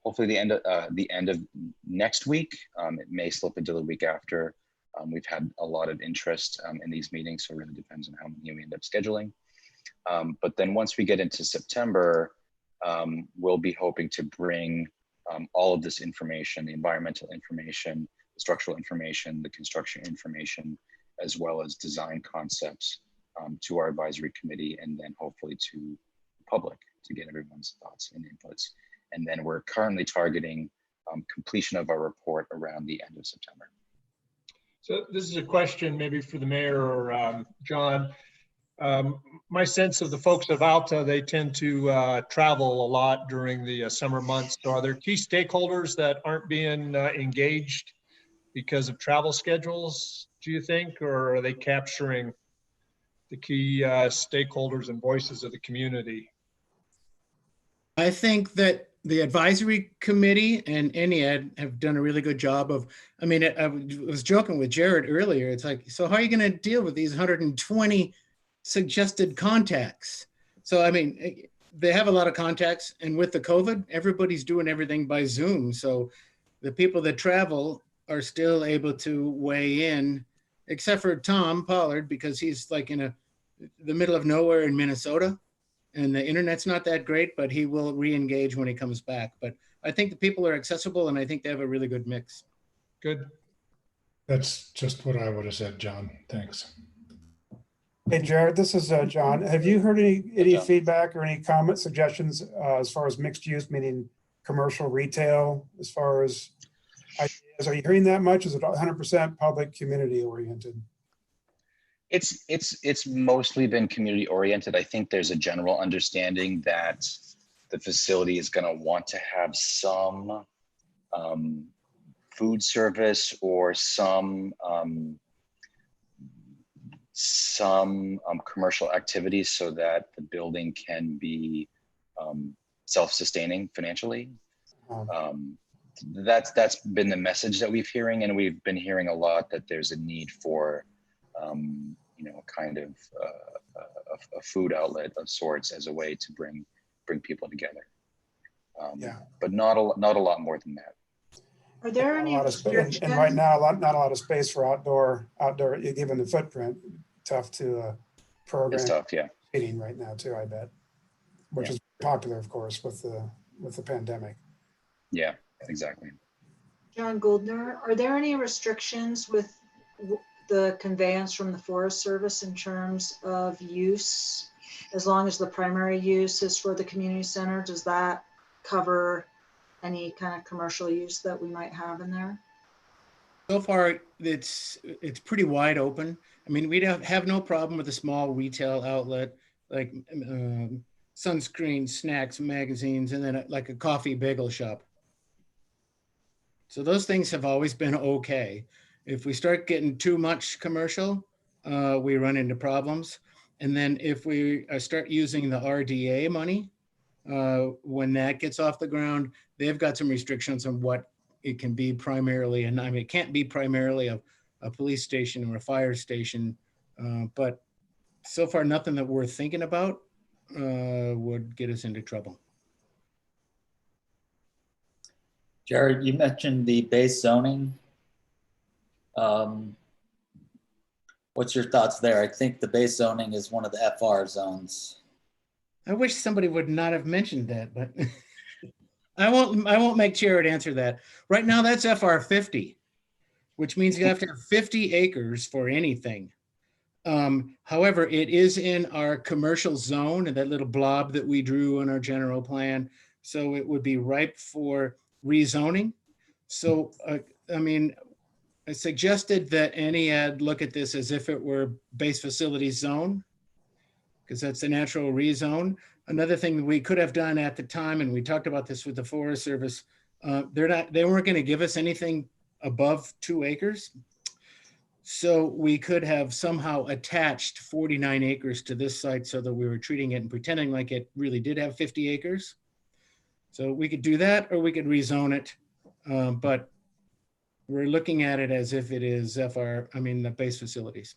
hopefully the end of next week. It may slip into the week after. We've had a lot of interest in these meetings, so it really depends on how many we end up scheduling. But then once we get into September, we'll be hoping to bring all of this information, the environmental information, the structural information, the construction information, as well as design concepts to our advisory committee, and then hopefully to the public to get everyone's thoughts and inputs. And then we're currently targeting completion of our report around the end of September. So this is a question maybe for the mayor or John. My sense of the folks of Alta, they tend to travel a lot during the summer months. So are there key stakeholders that aren't being engaged because of travel schedules, do you think, or are they capturing the key stakeholders and voices of the community? I think that the advisory committee and ENIAD have done a really good job of, I mean, I was joking with Jared earlier. It's like, so how are you going to deal with these 120 suggested contacts? So, I mean, they have a lot of contacts, and with the COVID, everybody's doing everything by Zoom. So the people that travel are still able to weigh in, except for Tom Pollard, because he's like in the middle of nowhere in Minnesota, and the internet's not that great, but he will re-engage when he comes back. But I think the people are accessible, and I think they have a really good mix. Good. That's just what I would have said, John. Thanks. Hey, Jared, this is John. Have you heard any feedback or any comment suggestions as far as mixed use, meaning commercial retail, as far as ideas? Are you hearing that much? Is it 100% public community oriented? It's mostly been community oriented. I think there's a general understanding that the facility is going to want to have some food service or some commercial activities so that the building can be self-sustaining financially. that's been the message that we've hearing, and we've been hearing a lot that there's a need for, kind of a food outlet of sorts as a way to bring people together. Yeah. But not a lot more than that. Are there A any lot of space, restrictions? and right now, not a lot of space for outdoor, given the footprint, tough to It's program tough, yeah. seating right now too, I bet. Which Yeah. is popular, of course, with the pandemic. Yeah, exactly. John Goldner, are there any restrictions with the conveyance from the Forest Service in terms of use? As long as the primary use is for the community center, does that cover any kind of commercial use that we might have in there? So far, it's pretty wide open. I mean, we don't have no problem with a small retail outlet like sunscreen, snacks, magazines, and then like a coffee bagel shop. So those things have always been okay. If we start getting too much commercial, we run into problems. And then if we start using the RDA money, when that gets off the ground, they've got some restrictions on what it can be primarily. And I mean, it can't be primarily a police station or a fire station, but so far nothing that we're thinking about would get us into trouble. Jared, you mentioned the base zoning. What's your thoughts there? I think the base zoning is one of the FR zones. I wish somebody would not have mentioned that, but I won't make Jared answer that. Right now, that's FR 50, which means you have to have 50 acres for anything. However, it is in our commercial zone and that little blob that we drew on our general plan. So it would be ripe for rezoning. So, I mean, I suggested that NEAD look at this as if it were base facility zone, because that's the natural rezone. Another thing that we could have done at the time, and we talked about this with the Forest Service, they weren't going to give us anything above 2 acres. So we could have somehow attached 49 acres to this site so that we were treating it and pretending like it really did have 50 acres. So we could do that, or we could rezone it. But we're looking at it as if it is the base facilities.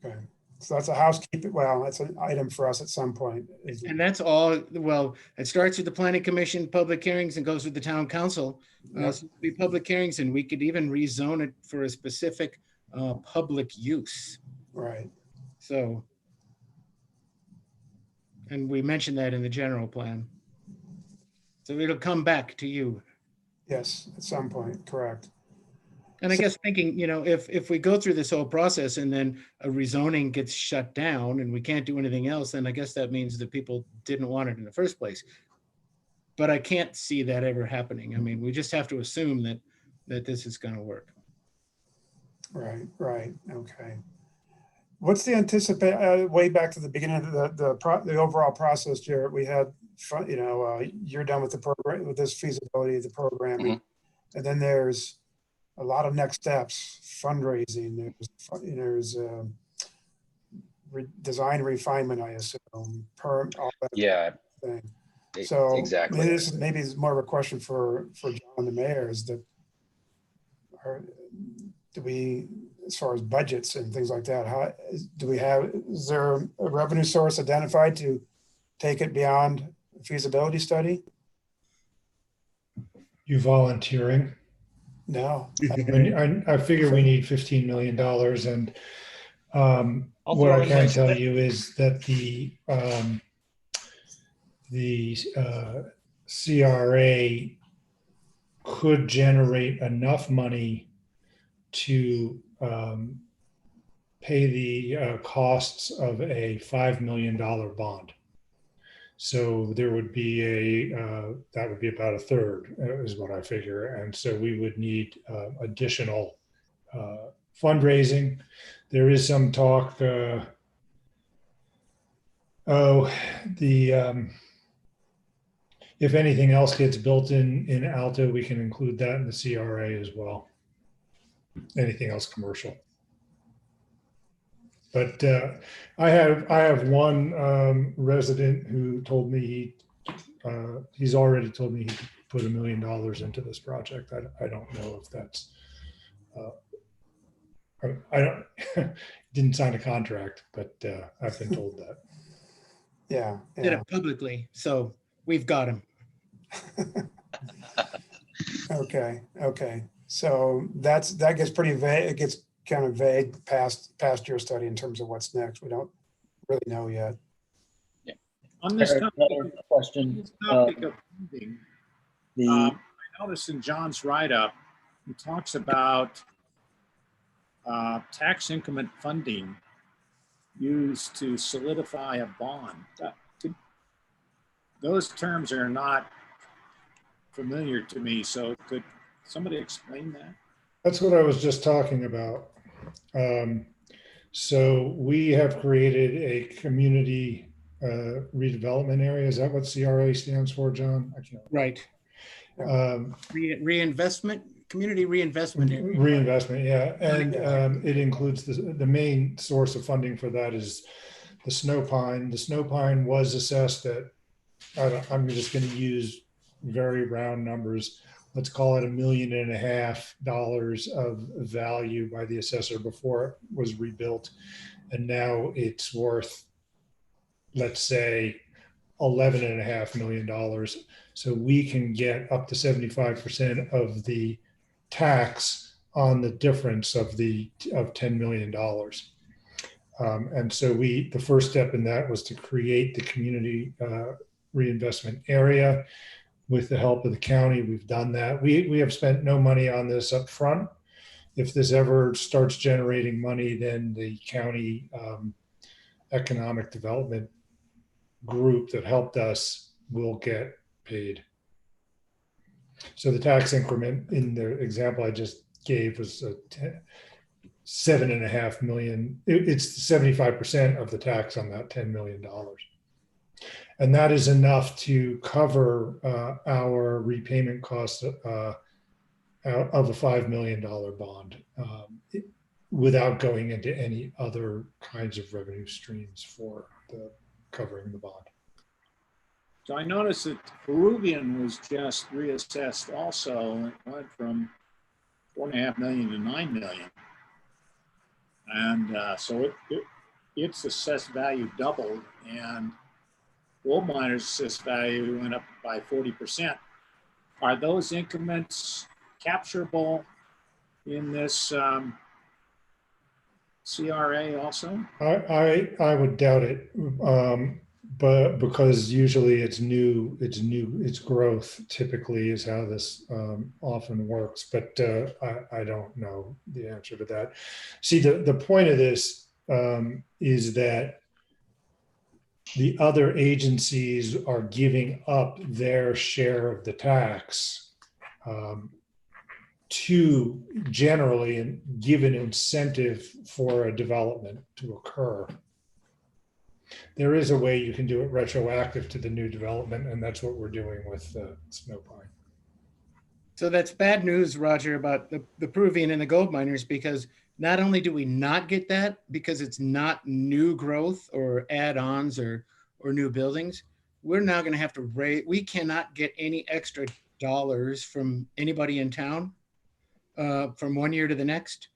Okay, so that's a housekeeping, well, that's an item for us at some point. And that's all, well, it starts with the planning commission, public hearings, and goes with the town council. So it'll be public hearings, and we could even rezone it for a specific public use. Right. So, and we mentioned that in the general plan. So it'll come back to you. Yes, at some point, correct. And I guess thinking, if we go through this whole process and then a rezoning gets shut down and we can't do anything else, then I guess that means that people didn't want it in the first place. But I can't see that ever happening. I mean, we just have to assume that this is going to work. Right, okay. What's the anticipate, way back to the beginning of the overall process, Jared, we had, you're done with the program, with this feasibility of the programming. And then there's a lot of next steps, fundraising, there's design refinement, I assume, all that thing. So exactly. Maybe it's more of a question for John, the mayor, is that, do we, as far as budgets and things like that, is there a revenue source identified to take it beyond feasibility study? You volunteering? No. I figure we need $15 million, and what I can tell you is that the CRA could generate enough money to pay the costs of a $5 million bond. So there would be that would be about a third, is what I figure. And so we would need additional fundraising. There is some talk, if anything else gets built in Alta, we can include that in the CRA as well. Anything else commercial. But I have one resident who told me he's already told me put $1 million into this project. I don't know if that's, I don't, didn't sign a contract, but I've been told that. Yeah, Did yeah. it publicly, so we've got him. Okay, okay. So that gets pretty vague. It gets kind of vague past your study in terms of what's next. We don't really know yet. On this Eric, topic, another question. of funding, The I noticed in John's write-up, he talks about tax increment funding used to solidify a bond. Those terms are not familiar to me, so could somebody explain that? That's what I was just talking about. So we have created a community redevelopment area. Is that what CRA stands for, John? I can't. Right. Um, Reinvestment, community reinvestment. area. Reinvestment, yeah. And it includes the main source of funding for that is the snow pine. The snow pine was assessed at, I'm just going to use very round numbers. Let's call it $1.5 million of value by the assessor before it was rebuilt. And now it's worth, let's say, $11.5 million. So we can get up to 75% of the tax on the difference of $10 million. And so the first step in that was to create the community reinvestment area. With the help of the county, we've done that. We have spent no money on this up front. If this ever starts generating money, then the county economic development group that helped us will get paid. So the tax increment in the example I just gave was $7.5 million. It's 75% of the tax on that $10 million. And that is enough to cover our repayment costs of a $5 million bond without going into any other kinds of revenue streams for covering the bond. So I noticed that Peruvian was just reassessed also. It went from 4.5 million to 9 million. And so its assessed value doubled, and gold miners' assessed value went up by 40%. Are those increments capturable in this CRA also? I would doubt it, but because usually it's growth typically is how this often works. But I don't know the answer to that. See, the point of this is that the other agencies are giving up their share of the tax to generally give an incentive for a development to occur. There is a way you can do it retroactive to the new development, and that's what we're doing with Snow Pine. So that's bad news, Roger, about the Peruvian and the gold miners, because not only do we not get that because it's not new growth or add-ons or new buildings, we're now going to have to raise, we cannot get any extra dollars from anybody in town from one year to the next.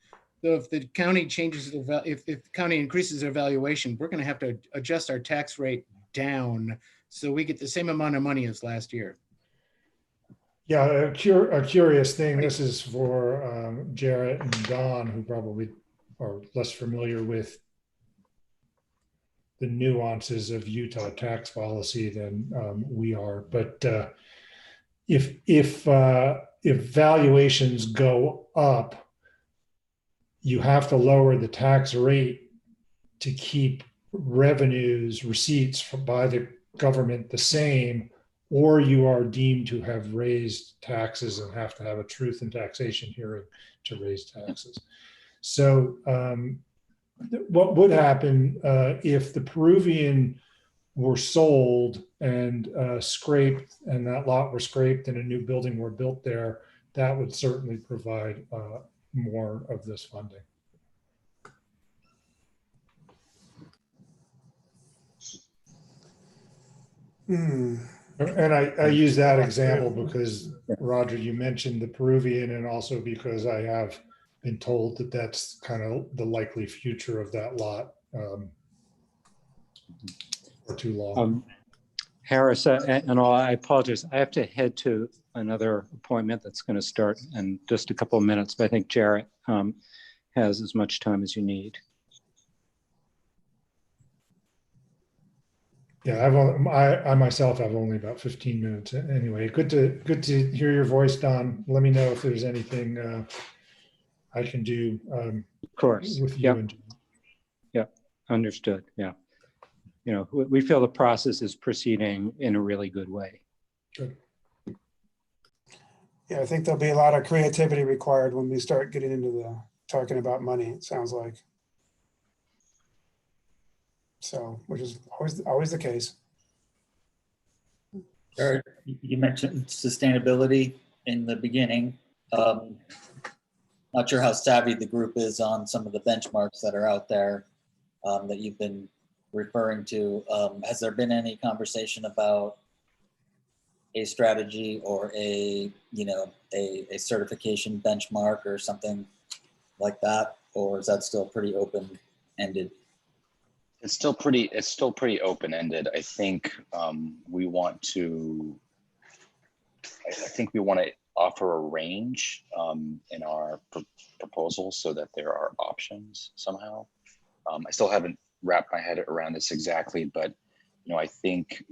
So if the county changes, if the county increases their valuation, we're going to have to adjust our tax rate down so we get the same amount of money as last year. Yeah, a curious thing. This is for Jarrett and Don, who probably are less familiar with the nuances of Utah tax policy than we are. But if valuations go up, you have to lower the tax rate to keep revenues, receipts by the government the same, or you are deemed to have raised taxes and have to have a truth in taxation hearing to raise taxes. So what would happen if the Peruvian were sold and scraped, and that lot were scraped and a new building were built there, that would certainly provide more of this funding. And I use that example because, Yeah. Roger, you mentioned the Peruvian, and also because I have been told that that's kind of the likely future of that lot for too long. Harris, and I apologize. I have to head to another appointment that's going to start in just a couple of minutes, but I think Jarrett has as much time as you need. Yeah, I myself have only about 15 minutes. Anyway, good to hear your voice, Don. Let me know if there's anything I can do Of course. with you. Yep. And Yep. Understood. Yeah. You know, we feel the process is proceeding in a really good way. good. Yeah, I think there'll be a lot of creativity required when we start getting into the talking about money, it sounds like. So, which is always the case. Eric, you mentioned sustainability in the beginning. Not sure how savvy the group is on some of the benchmarks that are out there that you've been referring to. Has there been any conversation about a strategy or a certification benchmark or something like that, or is that still pretty open-ended? It's still pretty open-ended. I think we want to offer a range in our proposal so that there are options somehow. I still haven't wrapped my head around this exactly, but I think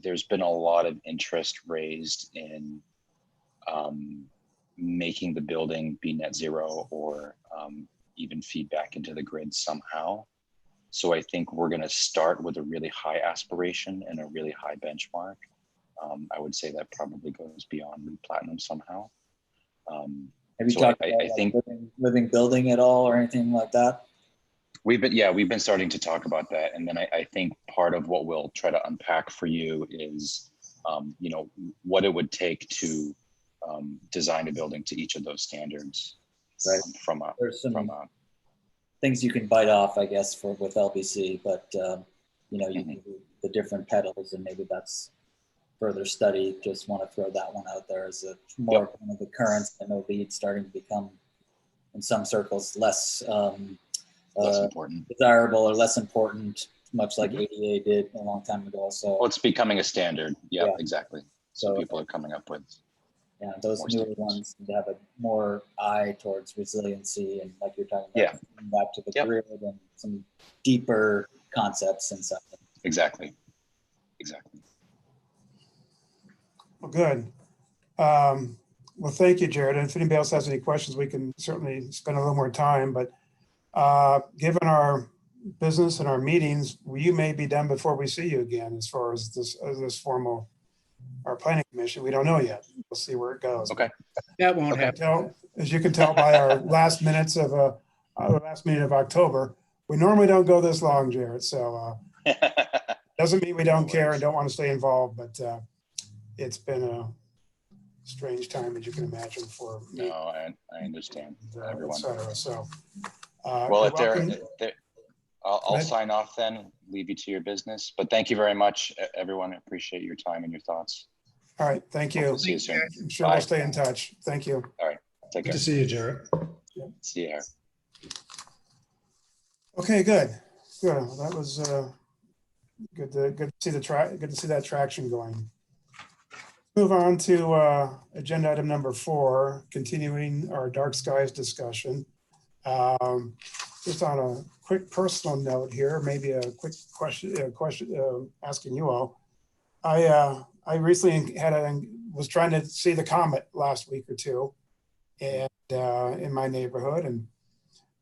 there's been a lot of interest raised in making the building be net zero or even feedback into the grid somehow. So I think we're going to start with a really high aspiration and a really high benchmark. I would say that probably goes beyond LEED Platinum somehow. Have you talked about living building at all or anything like that? We've been starting to talk about that. And then I think part of what we'll try to unpack for you is, what it would take to design a building to each of those standards. Right. There's some things you can bite off, I guess, with LBC, but you can do the different pedals, and maybe that's further study. Just want to throw that one out there as a more kind of occurrence. I know LEED starting to become, in some circles, less important, desirable or less important, much like ADA did a long time ago. So it's becoming a standard. Yeah, exactly. So people are coming up with. Yeah, those newer ones need to have a more eye towards resiliency and, like you're talking about, back to the grid and some deeper concepts and stuff. Exactly. Well, good. Well, thank you, Jared. And if anybody else has any questions, we can certainly spend a little more time. But given our business and our meetings, you may be done before we see you again as far as this formal, our planning commission. We don't know yet. We'll see where it goes. Okay. That won't happen. As you can tell by our last minutes of last meeting of October, we normally don't go this long, Jared. So doesn't mean we don't care and don't want to stay involved, but it's been a strange time, as you can imagine, for me. No, I understand. Everyone. So, well, if I'll sign off then, leave you to your business. But thank you very much, everyone. I appreciate your time and your thoughts. All right, thank you. See you soon. I'm sure we'll stay in touch. Thank you. All right, take care. Good to see you, Jared. See you, Eric. Okay, good. Well, that was good to see that traction going. Move on to agenda item number 4, continuing our dark skies discussion. Just on a quick personal note here, maybe a quick question asking you all. I recently was trying to see the comet last week or two, and in my neighborhood, and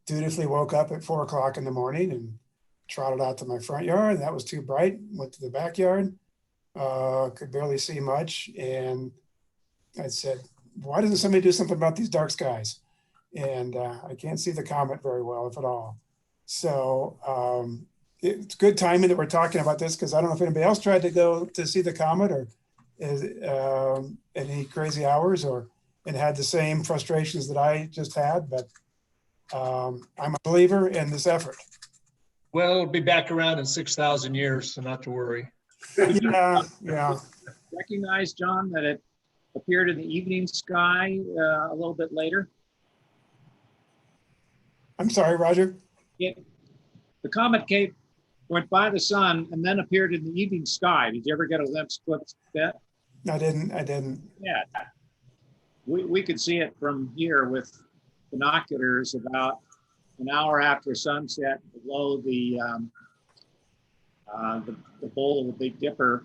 dutifully woke up at 4 o'clock in the morning and trotted out to my front yard. That was too bright. Went to the backyard, could barely see much, and I said, "Why doesn't somebody do something about these dark skies?" And I can't see the comet very well, if at all. So it's good timing that we're talking about this, because I don't know if anybody else tried to go to see the comet or any crazy hours and had the same frustrations that I just had, but I'm a believer in this effort. Well, it'll be back around in 6,000 years, so not to worry. Yeah. recognize, John, that it appeared in the evening sky a little bit later? I'm sorry, Roger. The comet went by the sun and then appeared in the evening sky. Did you ever get a glimpse of that? I didn't. Yeah. We could see it from here with binoculars about an hour after sunset below the bowl of the Big Dipper.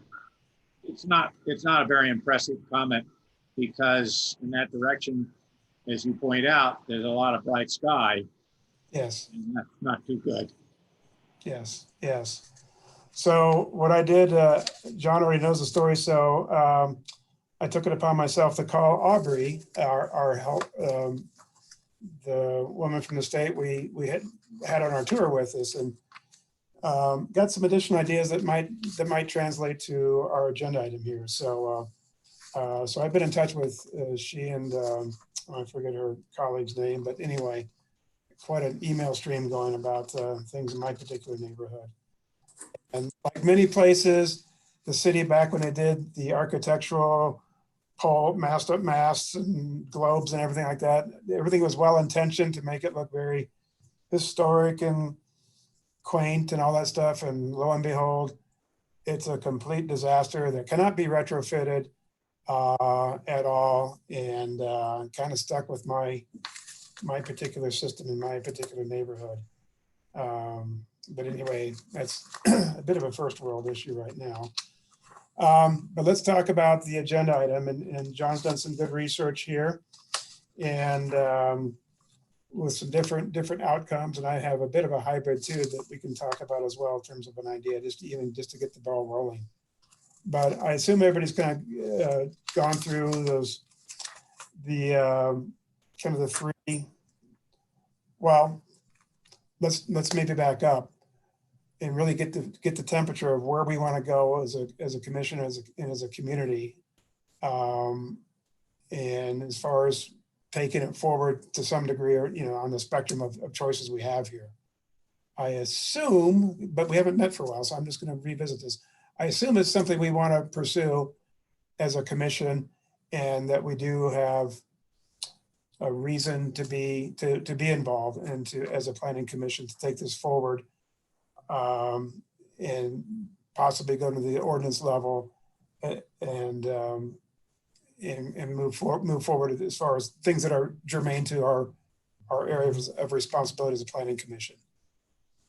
It's not a very impressive comet because in that direction, as you point out, there's a lot of bright sky. Yes. And that's not too good. Yes, yes. So what I did, John already knows the story, so I took it upon myself to call Aubrey, our help, the woman from the state we had on our tour with us, and got some additional ideas that might translate to our agenda item here. So so I've been in touch with she and I forget her colleague's name, but anyway, quite an email stream going about things in my particular neighborhood. And like many places, the city, back when they did the architectural pole, masts and globes and everything like that, everything was well intentioned to make it look very historic and quaint and all that stuff. And lo and behold, it's a complete disaster that cannot be retrofitted at all, and kind of stuck with my particular system in my particular neighborhood. But anyway, that's a bit of a first world issue right now. But let's talk about the agenda item, and John's done some good research here, and with some different outcomes, and I have a bit of a hybrid too that we can talk about as well in terms of an idea, just to get the ball rolling. But I assume everybody's kind of gone through kind of the three. Well, let's maybe back up and really get the temperature of where we want to go as a commission, as a community, and as far as taking it forward to some degree, or on the spectrum of choices we have here. I assume, but we haven't met for a while, so I'm just going to revisit this. I assume it's something we want to pursue as a commission, and that we do have a reason to be involved and as a planning commission to take this forward, and possibly go to the ordinance level and move forward as far as things that are germane to our areas of responsibility as a planning commission.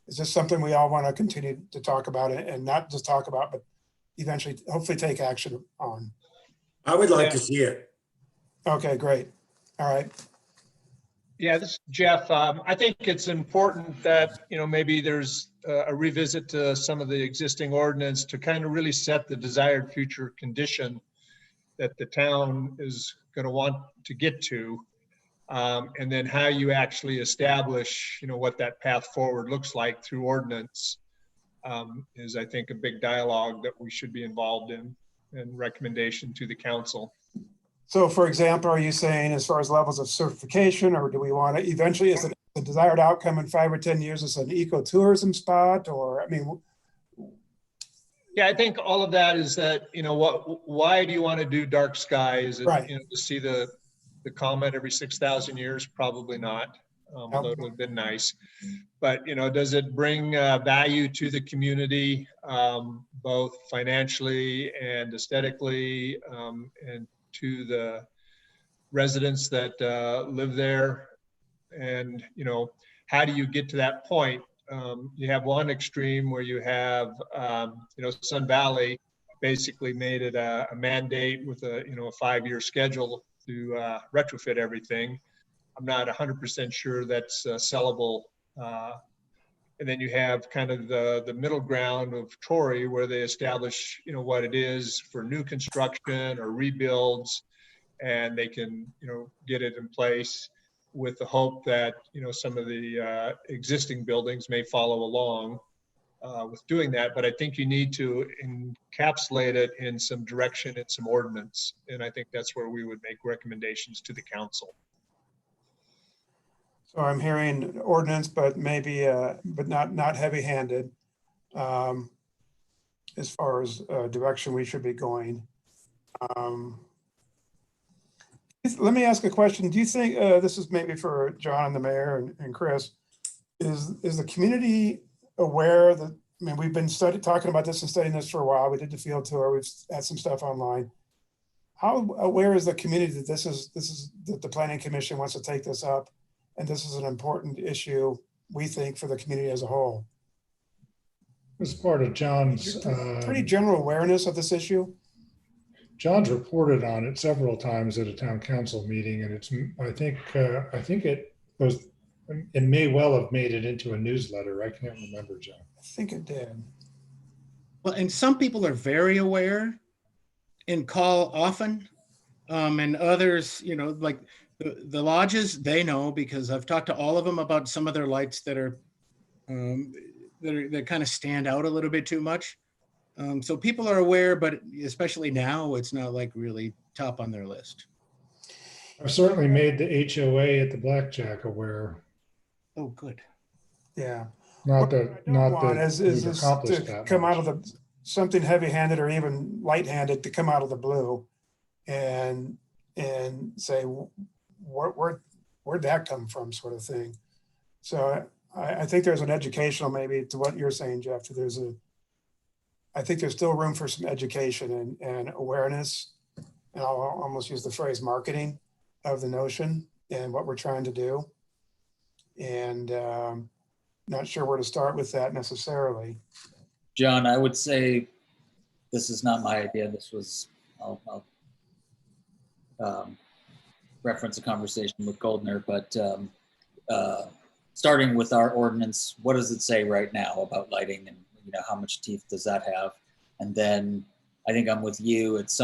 Is this something we all want to continue to talk about, and not just talk about, but eventually hopefully take action on? I would like to see it. Okay, great. All right. Yeah, this is Jeff. I think it's important that, maybe there's a revisit to some of the existing ordinance to kind of really set the desired future condition that the town is going to want to get to. And then how you actually establish, what that path forward looks like through ordinance is, I think, a big dialogue that we should be involved in, and recommendation to the council. So for example, are you saying as far as levels of certification, or do we want to eventually, is it the desired outcome in 5 or 10 years, is an ecotourism spot? Or, I mean, yeah, I think all of that is that, why do you want to do dark sky? Is it, right, to see the comet every 6,000 years? Probably not, although it would have been nice. But, does it bring value to the community, both financially and aesthetically, and to the residents that live there? And, how do you get to that point? You have one extreme where you have, Sun Valley basically made it a mandate with a 5-year schedule to retrofit everything. I'm not 100% sure that's sellable. And then you have kind of the middle ground of Torrey, where they establish, what it is for new construction or rebuilds, and they can, get it in place with the hope that, some of the existing buildings may follow along with doing that. But I think you need to encapsulate it in some direction and some ordinance. And I think that's where we would make recommendations to the council. so I'm hearing ordinance, but maybe, but not heavy-handed as far as direction we should be going. Let me ask a question. Do you think, this is maybe for John and the mayor and Chris, is the community aware that, I mean, we've been talking about this and studying this for a while. We did the field tour. We've had some stuff online. How aware is the community that that the planning commission wants to take this up? And this is an important issue, we think, for the community as a whole. As part of John's, Pretty general awareness of this issue. John's reported on it several times at a town council meeting, and it's, I think it was, it may well have made it into a newsletter. I can't remember, John. I think it did. Well, and some people are very aware and call often. And others, you know, like the lodges, they know, because I've talked to all of them about some of their lights that are, that kind of stand out a little bit too much. So people are aware, but especially now, it's not like really top on their list. I've certainly made the HOA at the Blackjack aware. Oh, good. Yeah. Not that is we've accomplished to that come much. out of something heavy-handed or even light-handed to come out of the blue and say, where'd that come from, sort of thing. So I think there's an educational, maybe to what you're saying, Jeff, I think there's still room for some education and awareness. And I'll almost use the phrase marketing of the notion and what we're trying to do. And not sure where to start with that necessarily. John, I would say this is not my idea. This was, I'll reference a conversation with Goldner, but starting with our ordinance, what does it say right now about lighting, and you know, how much teeth does that have? And then I think I'm with you. It's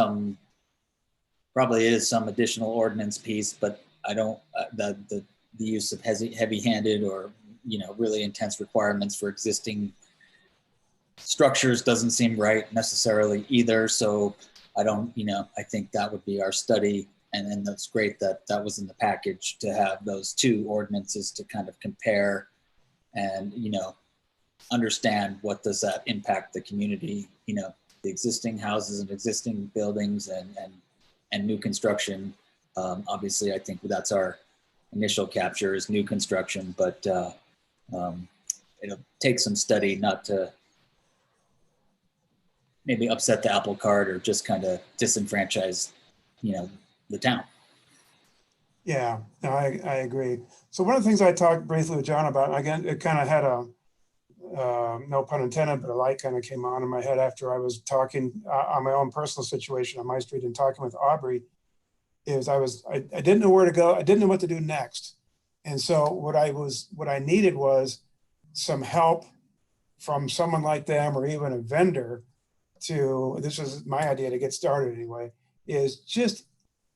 probably is some additional ordinance piece, but I don't, the use of heavy-handed or, you know, really intense requirements for existing structures doesn't seem right necessarily either. So I don't, you know, I think that would be our study. And that's great that that was in the package, to have those two ordinances to kind of compare and, you know, understand what does that impact the community, you know, the existing houses and existing buildings and new construction. Obviously, I think that's our initial capture is new construction, but it'll take some study not to maybe upset the apple cart or just kind of disenfranchise, you know, the town. Yeah, no, I agree. So one of the things I talked briefly with John about, again, it kind of had a, no pun intended, but a light kind of came on in my head after I was talking on my own personal situation on my street and talking with Aubrey, is I didn't know where to go. I didn't know what to do next. And so what I needed was some help from someone like them, or even a vendor this was my idea to get started anyway, is just,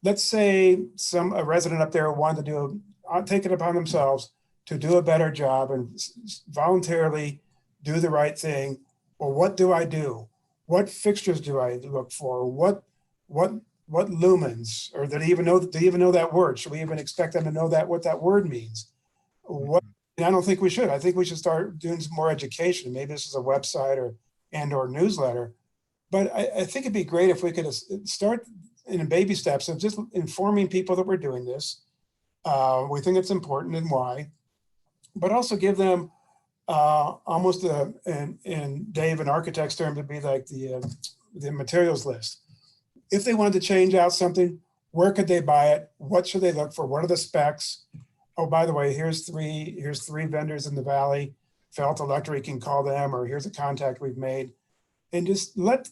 let's say a resident up there wanted to take it upon themselves to do a better job and voluntarily do the right thing. Well, what do I do? What fixtures do I look for? What lumens, or do they even know that word? Should we even expect them to know what that word means? I don't think we should. I think we should start doing some more education. Maybe this is a website or newsletter. But I think it'd be great if we could start in baby steps of just informing people that we're doing this. We think it's important and why, but also give them almost in Dave and architect's terms, it'd be like the materials list. If they wanted to change out something, where could they buy it? What should they look for? What are the specs? Oh, by the way, here's three vendors in the valley. Felt Electric, you can call them, or here's a contact we've made. And just let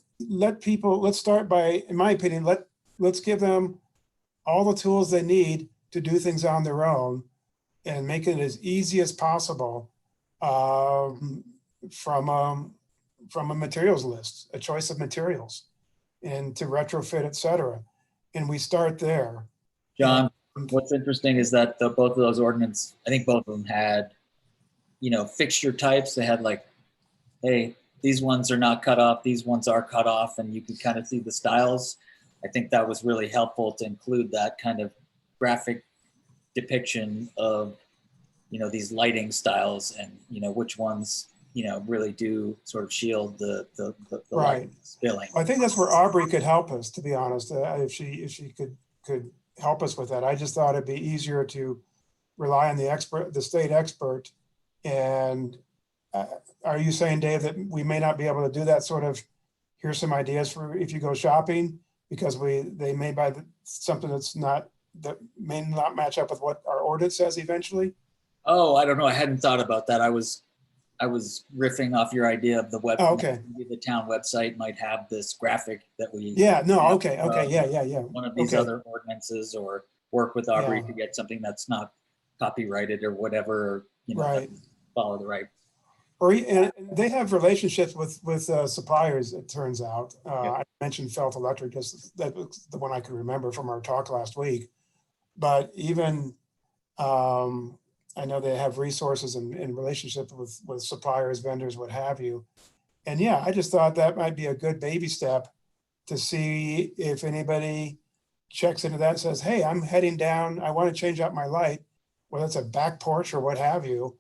people, let's start by, in my opinion, let's give them all the tools they need to do things on their own and make it as easy as possible from a materials list, a choice of materials, and to retrofit, et cetera. And we start there. John, what's interesting is that both of those ordinance, I think both of them had, you know, fixture types. They had like, hey, these ones are not cut off, these ones are cut off, and you can kind of see the styles. I think that was really helpful to include that kind of graphic depiction of, you know, these lighting styles and, you know, which ones really do sort of shield the Right. light spilling. I think that's where Aubrey could help us, to be honest, if she could help us with that. I just thought it'd be easier to rely on the state expert. And are you saying, Dave, that we may not be able to do that sort of, here's some ideas for if you go shopping, because they may buy something that may not match up with what our ordinance says eventually? Oh, I don't know. I hadn't thought about that. I was riffing off your idea of the web. Oh, okay. Maybe the town website might have this graphic that we. Yeah, no, okay, yeah. One of these Okay. other ordinances, or work with Aubrey Yeah. to get something that's not copyrighted or whatever, Right. follow the right. And they have relationships with suppliers, it turns out. I mentioned Felt Electric, just that was the one I could remember from our talk last week. But even I know they have resources in relationship with suppliers, vendors, what have you. And yeah, I just thought that might be a good baby step to see if anybody checks into that and says, hey, I'm heading down, I want to change out my light, whether it's a back porch or what have you,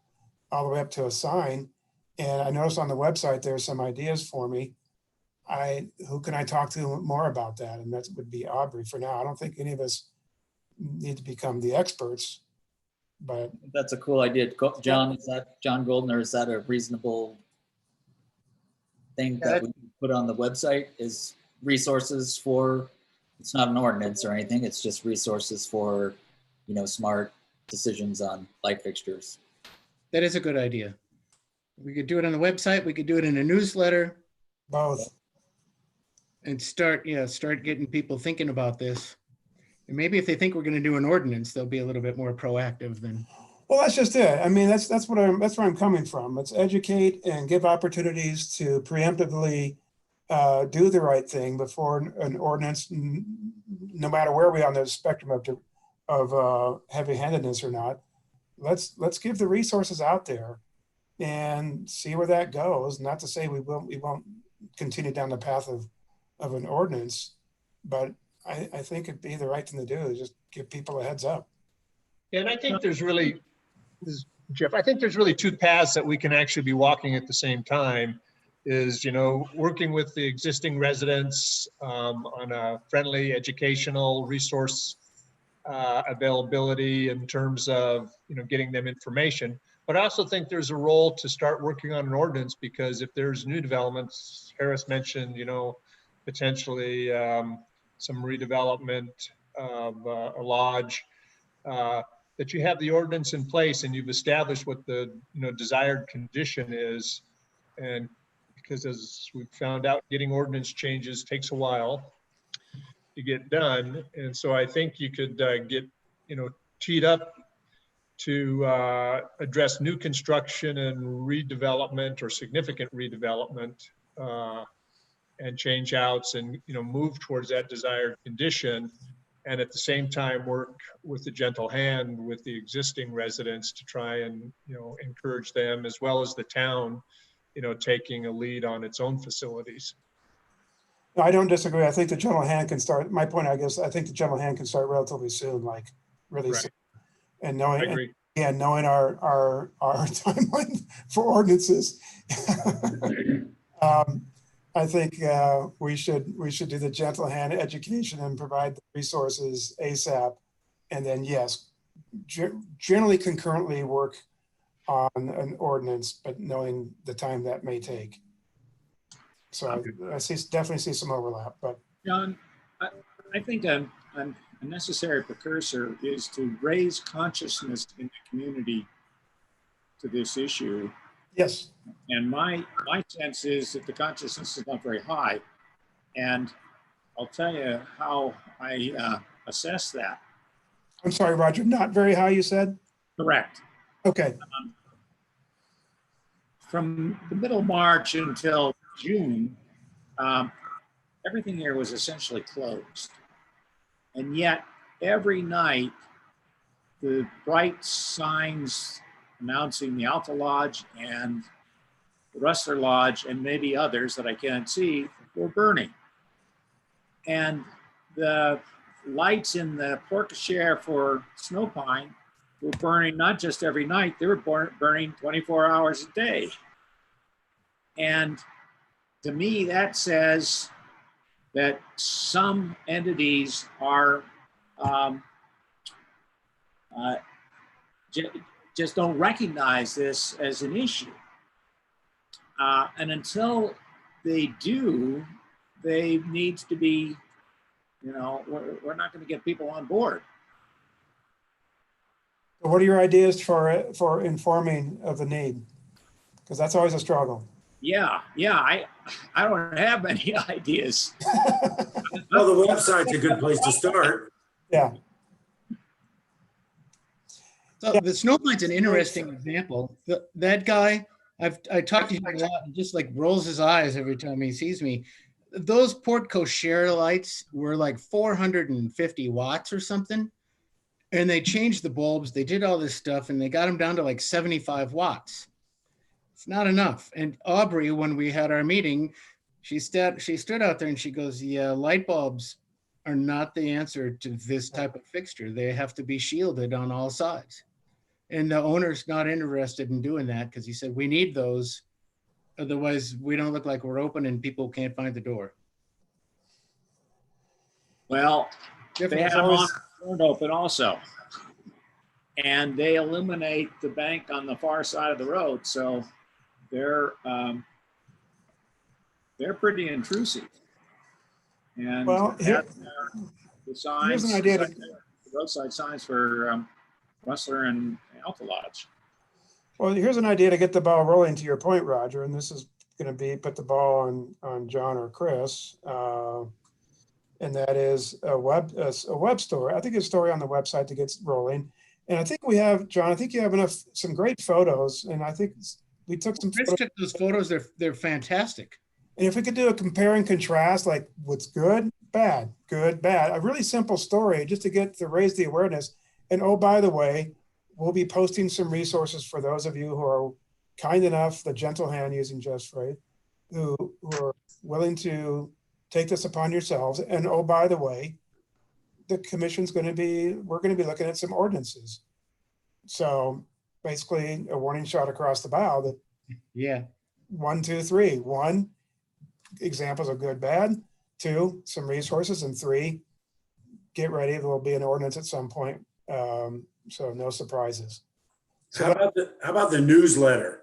all the way up to a sign. And I noticed on the website, there's some ideas for me. Who can I talk to more about that? And that would be Aubrey for now. I don't think any of us need to become the experts, but. That's a cool idea. John, John Goldner, is that a reasonable thing that we put on the website, is resources for, it's not an ordinance or anything, it's just resources for, smart decisions on light fixtures. That is a good idea. We could do it on the website. We could do it in a newsletter. Both. And start getting people thinking about this. And maybe if they think we're going to do an ordinance, they'll be a little bit more proactive than. Well, that's just it. I mean, that's where I'm coming from. Let's educate and give opportunities to preemptively do the right thing before an ordinance, no matter where we are on the spectrum of heavy-handedness or not. Let's give the resources out there and see where that goes. Not to say we won't continue down the path of an ordinance, but I think it'd be the right thing to do, is just give people a heads up. And I think there's really, Jeff, I think there's really two paths that we can actually be walking at the same time. Is, working with the existing residents on a friendly educational resource availability in terms of, getting them information. But I also think there's a role to start working on an ordinance, because if there's new developments, Harris mentioned, potentially some redevelopment of a lodge, that you have the ordinance in place and you've established what the desired condition is. And because as we found out, getting ordinance changes takes a while to get done. And so I think you could get teed up to address new construction and redevelopment or significant redevelopment and change outs and move towards that desired condition. And at the same time, work with a gentle hand with the existing residents to try and encourage them, as well as the town, taking a lead on its own facilities. No, I don't disagree. I think the general hand can start. My point, I guess, I think the general hand can start relatively soon, like really soon. And knowing, knowing our timeline for ordinances, I think we should do the gentle hand education and provide the resources ASAP, and then yes, generally concurrently work on an ordinance, but knowing the time that may take. So I definitely see some overlap. But John, I think a necessary precursor is to raise consciousness in the community to this issue. Yes. And my sense is that the consciousness is not very high. And I'll tell you how I assess that. I'm sorry, Roger, not very high, you said? Correct. Okay. From the middle of March until June, everything here was essentially closed. And yet every night, the bright signs announcing the Alta Lodge and the Rustler Lodge and maybe others that I can't see were burning. And the lights in the porte-cochere for Snow Pine were burning not just every night, they were burning 24 hours a day. And to me, that says that some entities are just don't recognize this as an issue. And until they do, they need to be, we're not going to get people on board. What are your ideas for informing of the need? Because that's always a struggle. Yeah, I don't have any ideas. Well, the website's a good place to start. Yeah. So the snowbline's an interesting example. That guy, I talked to him a lot, and just like rolls his eyes every time he sees me. Those Port Cochere lights were like 450 watts or something. And they changed the bulbs. They did all this stuff and they got them down to like 75 watts. It's not enough. And Aubrey, when we had our meeting, she stood out there and she goes, yeah, light bulbs are not the answer to this type of fixture. They have to be shielded on all sides. And the owner's not interested in doing that because he said, we need those. Otherwise, we don't look like we're open and people can't find the door. Well, they had them always- on open also. And they illuminate the bank on the far side of the road. So they're pretty intrusive. And Well, the signs, here's an idea to- the roadside signs for Rustler and Alta Lodge. Well, here's an idea to get the ball rolling, to your point, Roger, and this is going to be put the ball on John or Chris. And that is a web story. I think a story on the website to get rolling. And I think we have, John, I think you have some great photos. And I think we took some Chris photos. took those photos. They're fantastic. And if we could do a compare and contrast, like what's good, bad, a really simple story just to raise the awareness. And oh, by the way, we'll be posting some resources for those of you who are kind enough, the gentle hand using just right, who are willing to take this upon yourselves. And oh, by the way, the commission's we're going to be looking at some ordinances. So basically a warning shot across the bow that Yeah. 1, 2, 3. 1, examples of good, bad. 2, some resources. And 3, get ready. There will be an ordinance at some point. So no surprises. So How about the newsletter?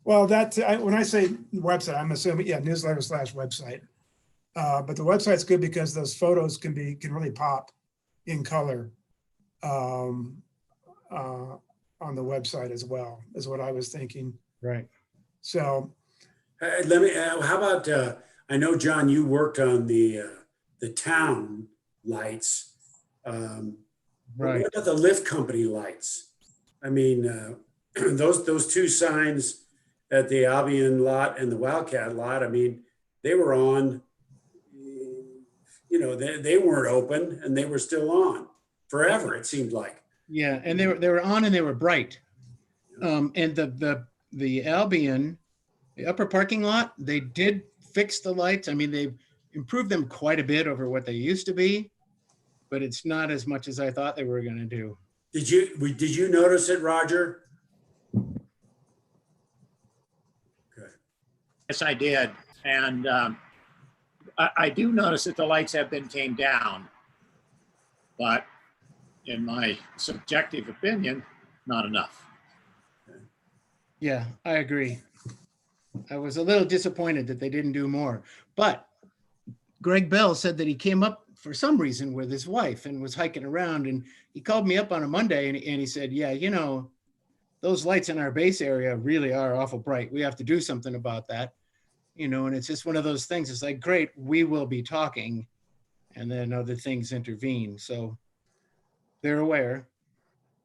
well, when I say website, I'm assuming, newsletter / website. But the website's good because those photos can really pop in color on the website as well, is what I was thinking. Right. So How about, I know, John, you worked on the town lights. Right. What about the lift company lights? I mean, those two signs at the Albion lot and the Wildcat lot, I mean, they were on, they weren't open and they were still on forever, it seemed like. Yeah, and they were on and they were bright. And the Albion, the upper parking lot, they did fix the lights. I mean, they've improved them quite a bit over what they used to be, but it's not as much as I thought they were going to do. Did you notice it, Roger? Okay. Yes, I did. And I do notice that the lights have been tamed down, but in my subjective opinion, not enough. Yeah, I agree. I was a little disappointed that they didn't do more, but Greg Bell said that he came up for some reason with his wife and was hiking around, and he called me up on a Monday and he said, yeah, those lights in our base area really are awful bright. We have to do something about that. And it's just one of those things. It's like, great, we will be talking, and then other things intervene. So they're aware.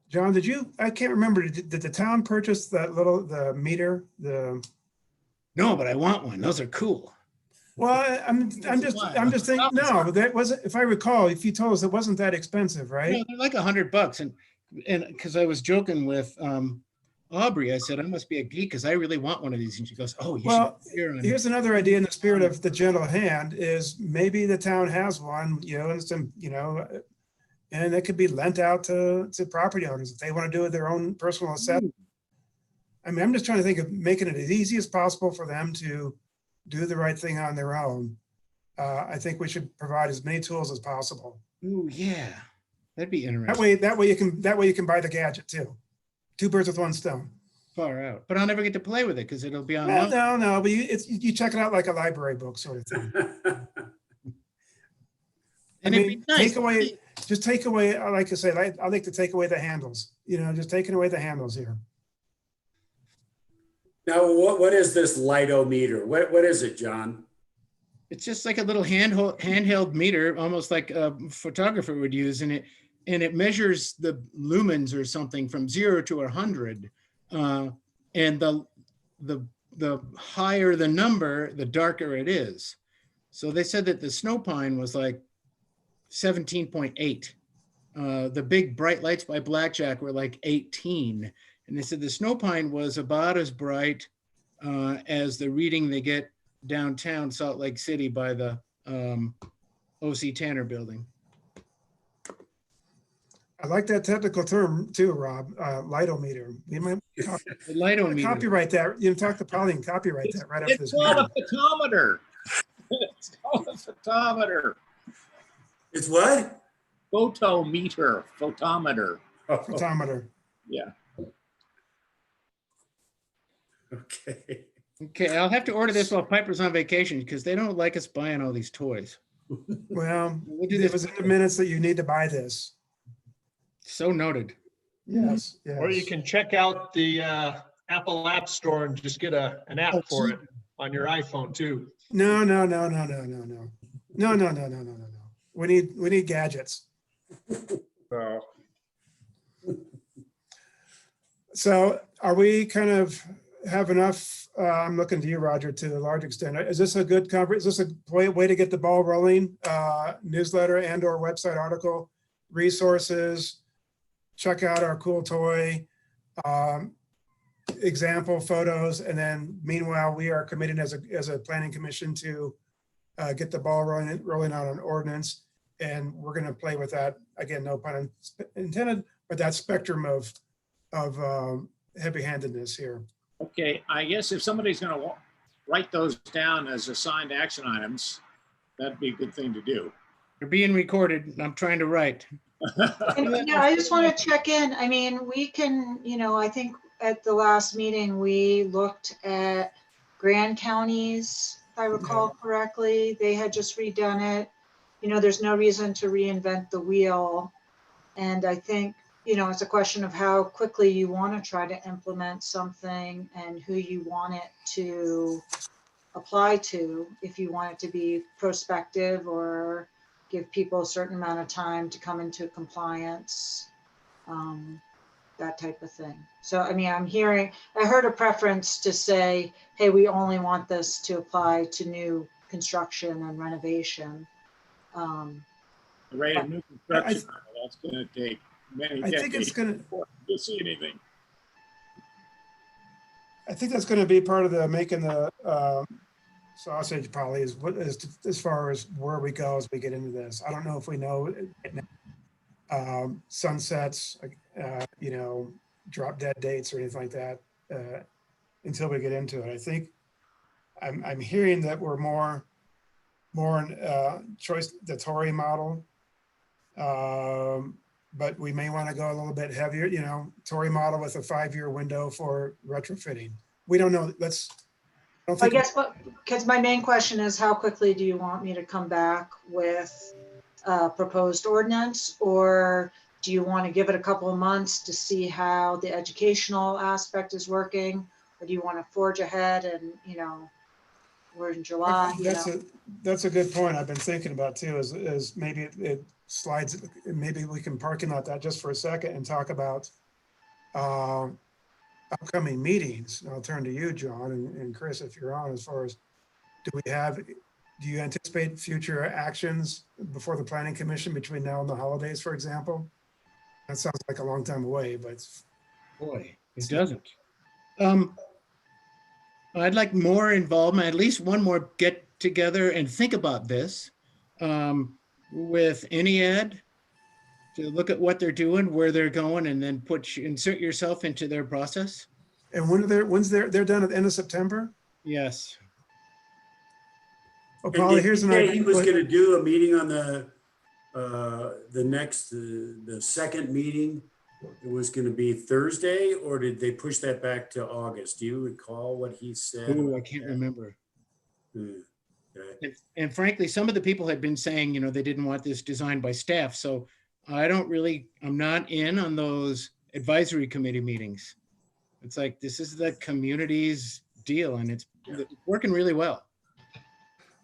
John, I can't remember, did the town purchase the meter, No, but I want one. Those are cool. well, I'm just thinking, no, that wasn't, if I recall, if you told us it wasn't that expensive, right? Yeah, they're like $100. And because I was joking with Aubrey, I said, I must be a geek because I really want one of these. And she goes, oh, Well, should. here's another idea in the spirit of the gentle hand is maybe the town has one, and some, and it could be lent out to property owners if they want to do their own personal assessment. I mean, I'm just trying to think of making it as easy as possible for them to do the right thing on their own. I think we should provide as many tools as possible. Ooh, yeah, that'd be interesting. That way you can buy the gadget too. Two birds with one stone. Far out, but I'll never get to play with it because it'll be Well, online. no, but you check it out like a library book sort of thing. And I it'd mean, be nice. just take away, like I said, I like to take away the handles, just taking away the handles here. Now, what is this lightometer? What is it, John? It's just like a little handheld meter, almost like a photographer would use, and it measures the lumens or something from 0 to 100, and the higher the number, the darker it is. So they said that the snow pine was like 17.8. The big bright lights by Blackjack were like 18, and they said the snow pine was about as bright as the reading they get downtown Salt Lake City by the O.C. Tanner building. I like that technical term too, Rob, lightometer. We might The lightometer. copyright that. Talk to Polly and copyright that right after It's this called meeting. a photometer. It's called a photometer. It's what? Photometer, photometer. Photometer. Yeah. Okay. Okay, I'll have to order this while Piper's on vacation because they don't like us buying all these toys. Well, We'll do it this. was in the minutes that you need to buy this. So noted. Yes, yes. Or you can check out the Apple App Store and just get an app for it on your iPhone too. No. We need gadgets. So are we kind of have enough? I'm looking to you, Roger, to a large extent. Is this a good coverage? Is this a way to get the ball rolling? Newsletter and or website article, resources, check out our cool toy, example photos. And then meanwhile, we are committed as a planning commission to get the ball rolling out on ordinance. And we're going to play with that, again, no pun intended, but that spectrum of heavy-handedness here. Okay, I guess if somebody's going to write those down as assigned action items, that'd be a good thing to do. They're being recorded. And I'm trying to write. And, yeah, I just want to check in. I mean, we can, I think at the last meeting, we looked at Grand Counties, if I recall correctly. They had just redone it. There's no reason to reinvent the wheel. And I think, it's a question of how quickly you want to try to implement something and who you want it to apply to, if you want it to be prospective or give people a certain amount of time to come into compliance, that type of thing. So, I mean, I heard a preference to say, hey, we only want this to apply to new construction and renovation. The rate of new construction, that's going to take many decades. I think it's going to. Before you see anything. I think that's going to be part of the making the sausage, probably, as far as where we go as we get into this. I don't know if we know sunsets, drop dead dates or anything like that until we get into it. I think I'm hearing that we're more in choice the Tory model, but we may want to go a little bit heavier. Tory model with a 5-year window for retrofitting. We don't know. I guess because my main question is, how quickly do you want me to come back with a proposed ordinance, or do you want to give it a couple of months to see how the educational aspect is working, or do you want to forge ahead and we're in July? That's a good point. I've been thinking about too. Is maybe it slides. Maybe we can parking lot that just for a second and talk about upcoming meetings. And I'll turn to you, John, and Chris, if you're on. As far as do you anticipate future actions before the Planning Commission between now and the holidays, for example? That sounds like a long time away, but Boy, it doesn't. I'd like more involvement, at least one more get together and think about this with INEAD to look at what they're doing, where they're going, and then insert yourself into their process. And they're done at the end of September? Yes. Oh, And Polly, did here's he an say idea. he was gonna do a meeting on the second meeting? It was gonna be Thursday, or did they push that back to August? Do you recall what he said? Ooh, I can't remember. Hmm, okay. And frankly, some of the people had been saying, they didn't want this designed by staff. So I'm not in on those advisory committee meetings. It's like, this is the community's deal and it's working really well.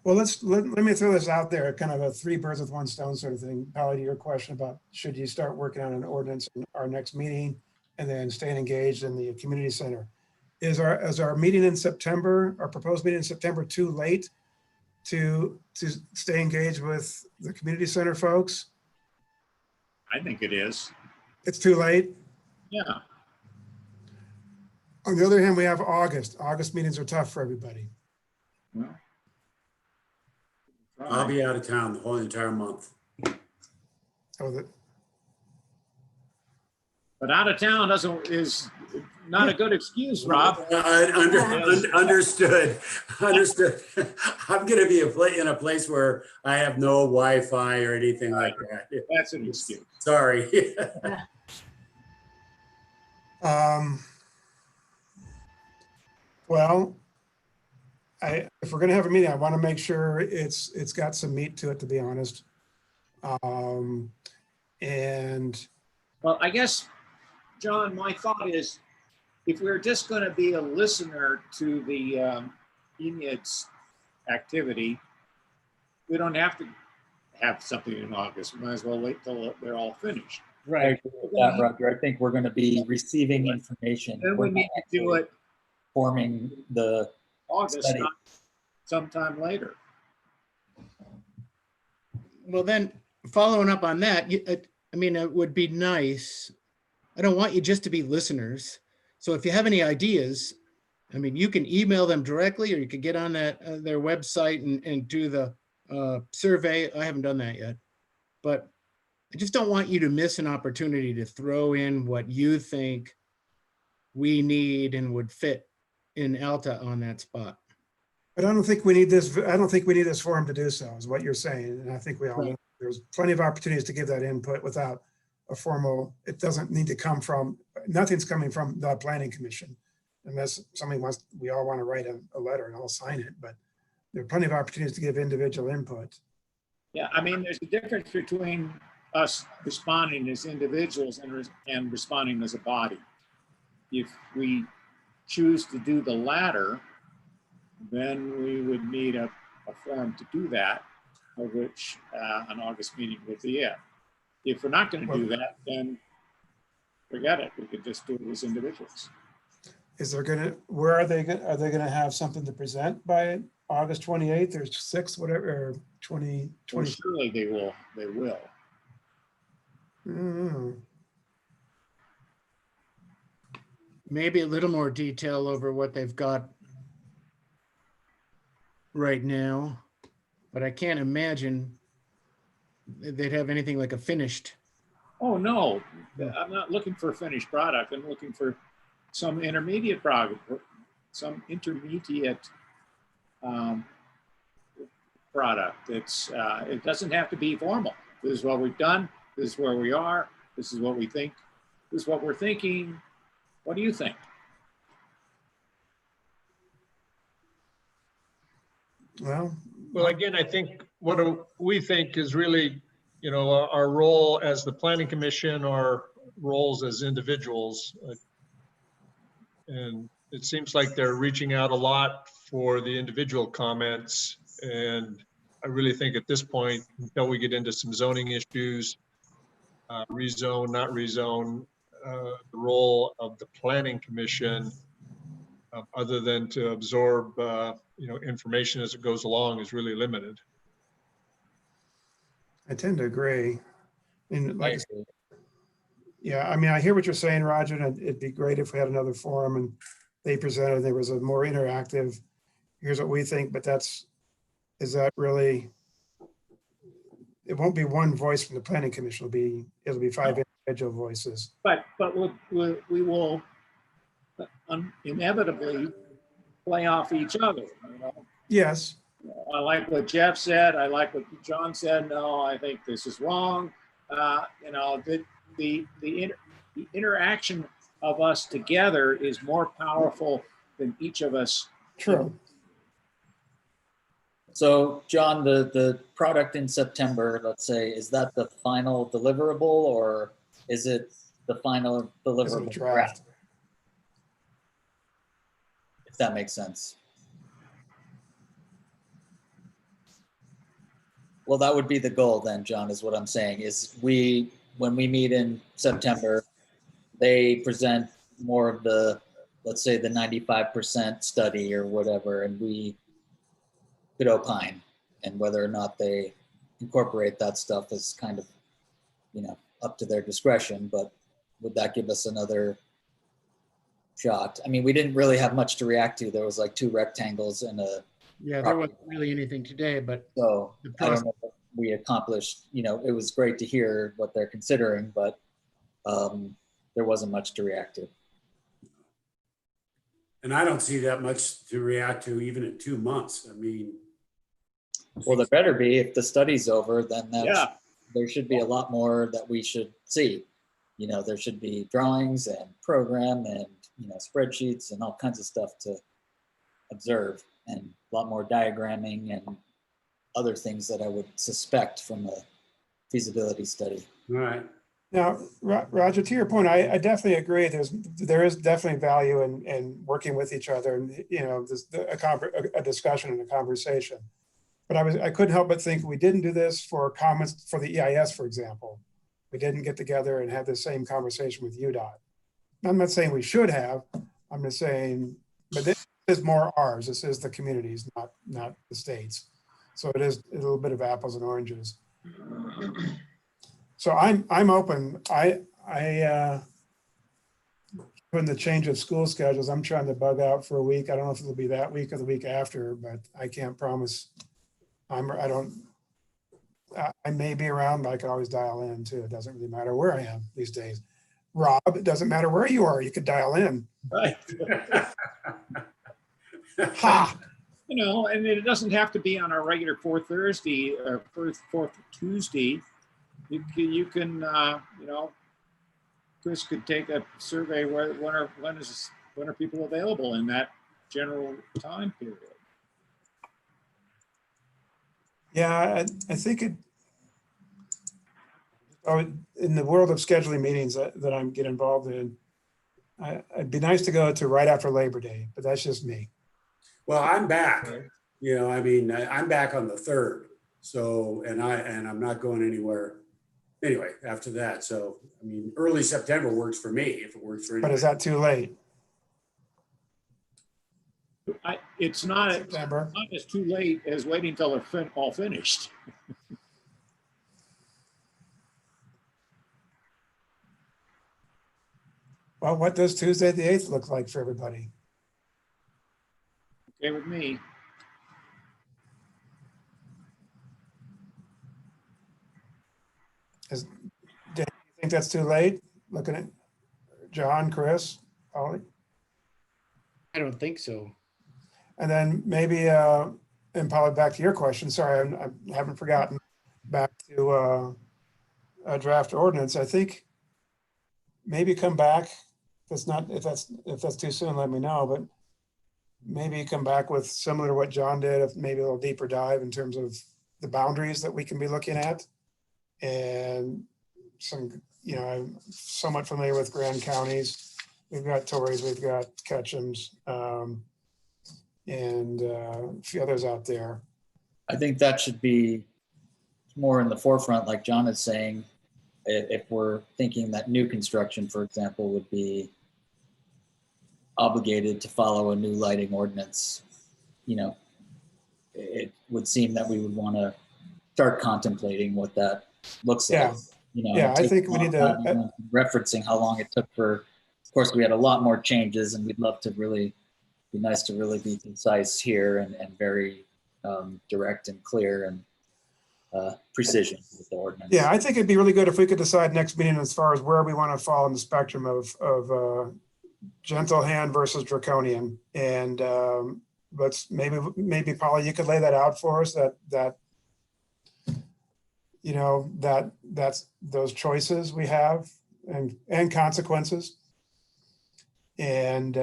Well, let me throw this out there, kind of a 3 birds with 1 stone sort of thing. Polly, to your question about should you start working on an ordinance in our next meeting and then staying engaged in the community center. Is our meeting in September, our proposed meeting in September, too late to stay engaged with the community center folks? I think it is. It's too late. Yeah. On the other hand, we have August. August meetings are tough for everybody. Well, I'll be out of town the whole entire month. Oh, but out of town is not a good excuse, Rob. Understood. I'm gonna be in a place where I have no Wi-Fi or anything like that. That's an excuse. Sorry. Well, if we're gonna have a meeting, I want to make sure it's got some meat to it, to be honest. And Well, I guess, John, my thought is, if we're just going to be a listener to the ENID's activity, we don't have to have something in August. We might as well wait till they're all finished. I agree with that, Roger. I think we're going to be receiving information. Then We're we need not to do it forming the August, study. not sometime later. Well, then following up on that, it would be nice. I don't want you just to be listeners. So if you have any ideas, you can email them directly, or you could get on their website and do the survey. I haven't done that yet, but I just don't want you to miss an opportunity to throw in what you think we need and would fit in Alta on that spot. but I don't think we need this. I don't think we need this forum to do so, is what you're saying. And I think we all know there's plenty of opportunities to give that input without a formal. It doesn't need to come from. Nothing's coming from the planning commission, unless somebody wants. We all want to write a letter and I'll sign it. But there are plenty of opportunities to give individual input. Yeah, there's a difference between us responding as individuals and responding as a body. If we choose to do the latter, then we would need a forum to do that, of which an August meeting would be it. If we're not going to do that, then forget it. We could just do it as individuals. Where are they gonna have something to present by August 28th or 6th, whatever, or 2020? Well, surely they will. They will. Maybe a little more detail over what they've got right now, but I can't imagine they'd have anything like a finished. Oh, no, I'm not looking for a finished product. I'm looking for some intermediate product, some intermediate product. It doesn't have to be formal. This is what we've done. This is where we are. This is what we think. This is what we're thinking. What do you think? Well, again, I think what we think is really, our role as the planning commission, our roles as individuals. And it seems like they're reaching out a lot for the individual comments. And I really think at this point, until we get into some zoning issues, rezone, not rezone, the role of the planning commission, other than to absorb, information as it goes along, is really limited. I tend to agree. And like, yeah, I hear what you're saying, Roger, and it'd be great if we had another forum and they presented, there was a more interactive, here's what we think, but is that really, it won't be one voice from the planning commission, it'll be 5 individual voices. But we will, inevitably play off each other, you know? Yes. I like what Jeff said. I like what John said. No, I think this is wrong. You know, the interaction of us together is more powerful than each of us. True. So John, the product in September, let's say, is that the final deliverable or is it the final Is it a deliverable draft? if that makes sense? Well, that would be the goal then, John, is what I'm saying, is when we meet in September, they present more of the, let's say the 95% study or whatever, and we could opine, and whether or not they incorporate that stuff is kind of, you know, up to their discretion, but would that give us another shot? I mean, we didn't really have much to react to. There was like 2 rectangles and a, Yeah, there wasn't really anything today, but so the I don't process, know if we accomplished, you know, it was great to hear what they're considering, but there wasn't much to react to. And I don't see that much to react to even in 2 months. I mean, Well, there better be. If the study's over, then Yeah. there should be a lot more that we should see. You know, there should be drawings and program and, you know, spreadsheets and all kinds of stuff to observe, and a lot more diagramming and other things that I would suspect from a feasibility study. all right. Now, Roger, to your point, I definitely agree. There is definitely value in working with each other and, you know, a discussion and a conversation. But I couldn't help but think we didn't do this for comments for the EIS, for example. We didn't get together and have the same conversation with UDOT. I'm not saying we should have. I'm just saying, but this is more ours. This is the communities, not the states. So it is a little bit of apples and oranges. So I'm open. When the change of school schedules, I'm trying to bug out for a week. I don't know if it'll be that week or the week after, but I can't promise. I may be around, but I can always dial in too. It doesn't really matter where I am these days. Rob, it doesn't matter where you are. You could dial in. Right. Ha! You know, and it doesn't have to be on our regular fourth Thursday or fourth Tuesday. You can, you know, Chris could take a survey when are people available in that general time period. Yeah, I think in the world of scheduling meetings that I'm getting involved in, it'd be nice to go to right after Labor Day, but that's just me. Well, I'm back. You know, I mean, I'm back on the 3rd. So, and I'm not going anywhere anyway after that. So, I mean, early September works for me if it works for But is anybody. that too late? It's not September. as too late as waiting until they're all finished. Well, what does Tuesday the 8th look like for everybody? Okay with me. Do you think that's too late? Looking at John, Chris, Polly? I don't think so. And then maybe, and Polly, back to your question. Sorry, I haven't forgotten. Back to a draft ordinance. I think maybe come back. If that's too soon, let me know. But maybe come back with similar to what John did, if maybe a little deeper dive in terms of the boundaries that we can be looking at, and some. You know, I'm somewhat familiar with Grand counties. We've got Torreys, we've got Ketchums, and a few others out there. I think that should be more in the forefront, like John is saying. If we're thinking that new construction, for example, would be obligated to follow a new lighting ordinance, you know, it would seem that we would want to start contemplating what that looks like. Yeah. You know, Yeah, I think we need to referencing how long it took for. Of course, we had a lot more changes, and we'd love to really be nice to really be concise here and very direct and clear and precision with the ordinance. Yeah, I think it'd be really good if we could decide next meeting as far as where we want to fall in the spectrum of gentle hand versus draconian. And let's maybe Polly, you could lay that out for us, that you know, that's those choices we have and consequences. And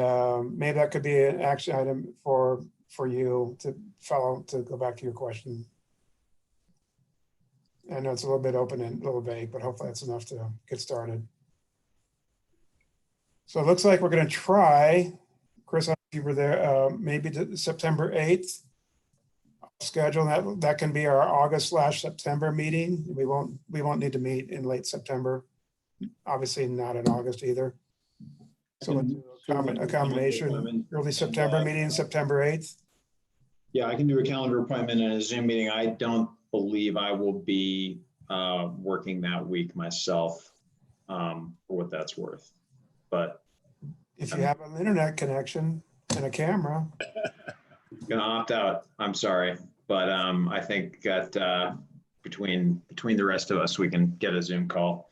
maybe that could be an action item for you to follow, to go back to your question. I know it's a little bit open and a little vague, but hopefully that's enough to get started. So it looks like we're going to try, Chris, if you were there, maybe to September 8th schedule. That can be our August/September meeting. We won't need to meet in late September. Obviously not in August either. So we'll do a combination, early September meeting, September 8th. Yeah, I can do a calendar appointment and a Zoom meeting. I don't believe I will be working that week myself, for what that's worth. But If you have an internet connection and a camera. gonna opt out. I'm sorry, but I think that between the rest of us, we can get a Zoom call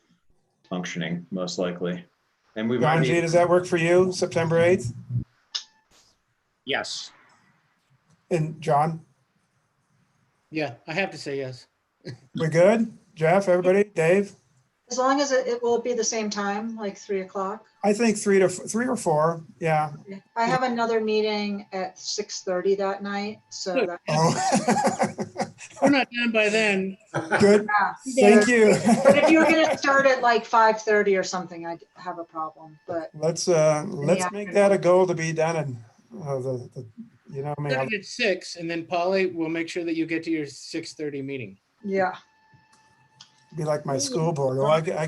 functioning most likely. And we might John G, does that work for you, September 8th? Yes. And John, Yeah, I have to say yes. we good? Jeff, everybody, Dave? As long as it will be the same time, like 3 o'clock. I think 3 or 4, yeah. I have another meeting at 6:30 that night, so Good. that. Oh. We're not done by then. Good, Yeah. thank you. But if you were gonna start at like 5:30 or something, I'd have a problem, but Let's make that a goal to be done and you know, me, Start at 6, and then Polly will make sure that you get to your 6:30 meeting. yeah. I'll be like my school board. Oh, I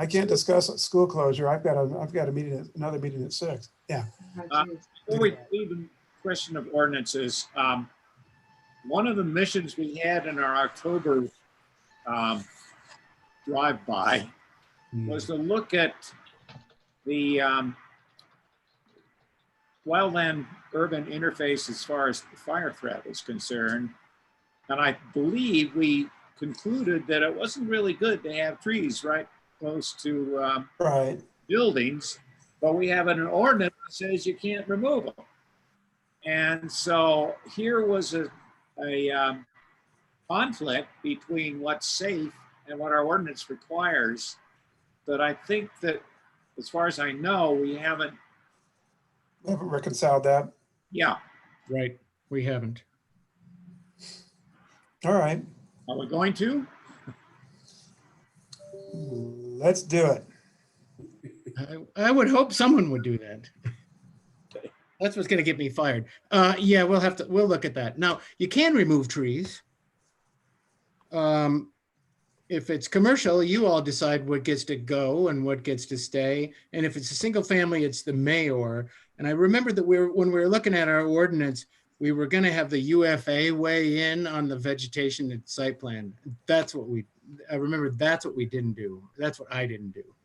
can't discuss school closure. I've got a meeting, another meeting at 6. Yeah. Before we leave the question of ordinances, one of the missions we had in our October drive-by was to look at the wildland urban interface as far as the fire threat is concerned. And I believe we concluded that it wasn't really good to have trees right close to Right. buildings, but we have an ordinance that says you can't remove them. And so here was a conflict between what's safe and what our ordinance requires, that I think that, as far as I know, we haven't. Haven't reconciled that. Yeah. Right, we haven't. All right. Are we going to? Let's do it. I would hope someone would do that. That's what's going to get me fired. Yeah, we'll look at that. Now, you can remove trees. If it's commercial, you all decide what gets to go and what gets to stay. And if it's a single family, it's the mayor. And I remember that when we were looking at our ordinance, we were going to have the UFA weigh in on the vegetation and site plan. I remember that's what we didn't do. That's what I didn't do.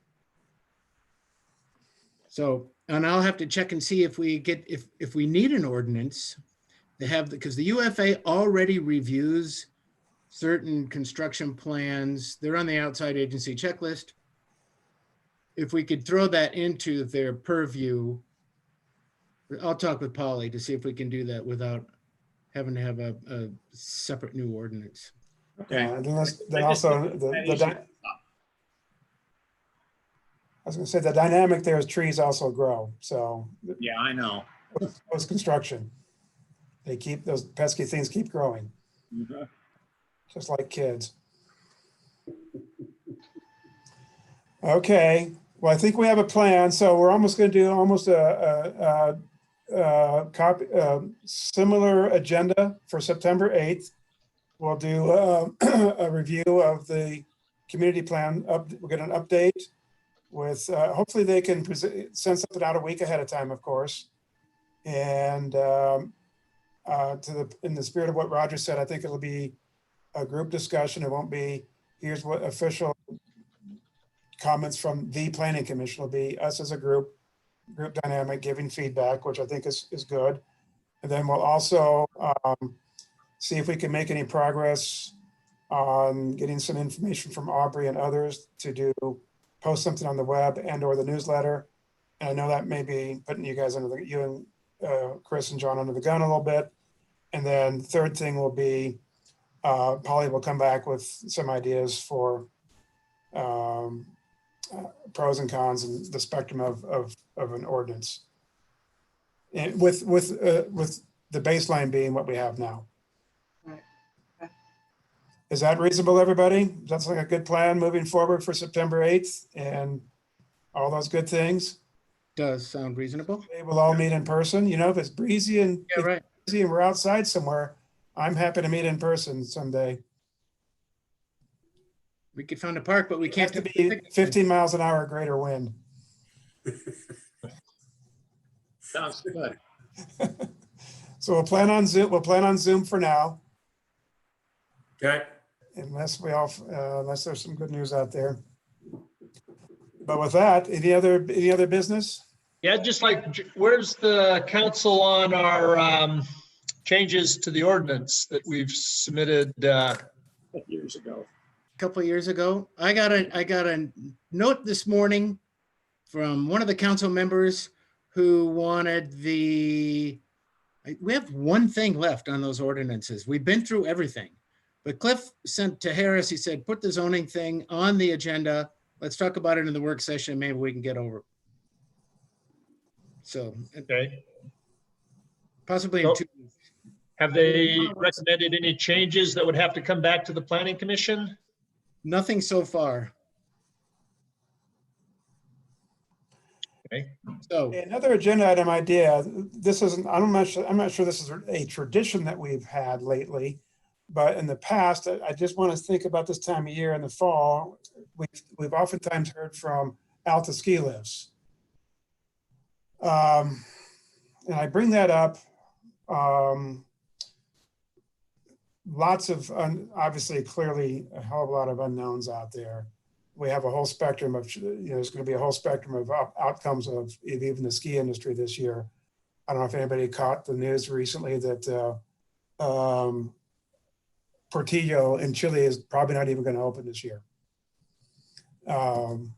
So, and I'll have to check and see if we get, if we need an ordinance to have, because the UFA already reviews certain construction plans. They're on the outside agency checklist. If we could throw that into their purview, I'll talk with Polly to see if we can do that without having to have a separate new ordinance. Okay. Then also I was going to say the dynamic there is trees also grow. So Yeah, I know. post construction, those pesky things keep growing, just like kids. Okay. Well, I think we have a plan. So we're almost going to do almost a similar agenda for September 8th. We'll do a review of the community plan. We'll get an update with, hopefully they can send something out a week ahead of time, of course. And in the spirit of what Roger said, I think it'll be a group discussion. It won't be, here's what official comments from the planning commission. Will be us as a group dynamic giving feedback, which I think is good. And then we'll also see if we can make any progress on getting some information from Aubrey and others to post something on the web and or the newsletter And I know that may be putting you guys under the, you and Chris and John under the gun a little bit. And then third thing will be, Polly will come back with some ideas for pros and cons and the spectrum of an ordinance. And with the baseline being what we have now. Right. Okay. Is that reasonable, everybody? That's like a good plan moving forward for September 8th and all those good things. Does sound reasonable. We'll all meet in person. You know, if it's breezy and Yeah, right. breezy and we're outside somewhere, I'm happy to meet in person someday. We could find a park, but we It can't. has to be 15 miles an hour greater wind. Sounds good. So we'll plan on Zoom. We'll plan on Zoom for now, Okay. unless unless there's some good news out there. But with that, any other business? Yeah, just like, where's the council on our changes to the ordinance that we've submitted? Years ago. Couple of years ago. I got a note this morning from one of the council members who wanted we have one thing left on those ordinances. We've been through everything. But Cliff sent to Harris, he said, put the zoning thing on the agenda. Let's talk about it in the work session. Maybe we can get over. So Okay. possibly So- in 2 weeks. Have they recommended any changes that would have to come back to the planning commission? Nothing so far. Okay. So Another agenda item idea. This isn't. I'm not sure this is a tradition that we've had lately, but in the past, I just want to think about this time of year in the fall. We've oftentimes heard from Alta ski lifts, and I bring that up. Lots of obviously, clearly, a hell of a lot of unknowns out there. We have a whole spectrum of, there's going to be a whole spectrum of outcomes of even the ski industry this year. I don't know if anybody caught the news recently that Portillo in Chile is probably not even going to open this year. That's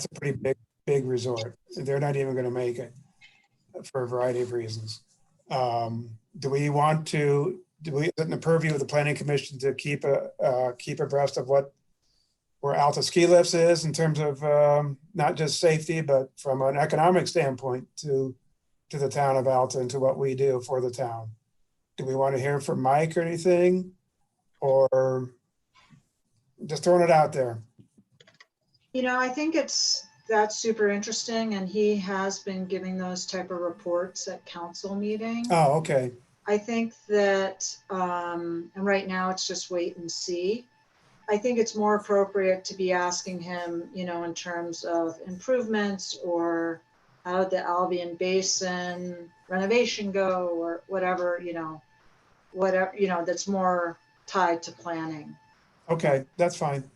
a pretty big resort. They're not even going to make it for a variety of reasons. Do we want to, is it in the purview of the planning commission to keep abreast of where Alta ski lifts is in terms of not just safety, but from an economic standpoint to the town of Alta and to what we do for the town? Do we want to hear from Mike or anything, or just throwing it out there? I think that's super interesting, and he has been giving those type of reports at council meetings. Oh, okay. I think that, and right now it's just wait and see. I think it's more appropriate to be asking him, in terms of improvements or how did the Albion Basin renovation go, or whatever, that's more tied to planning. Okay, that's fine.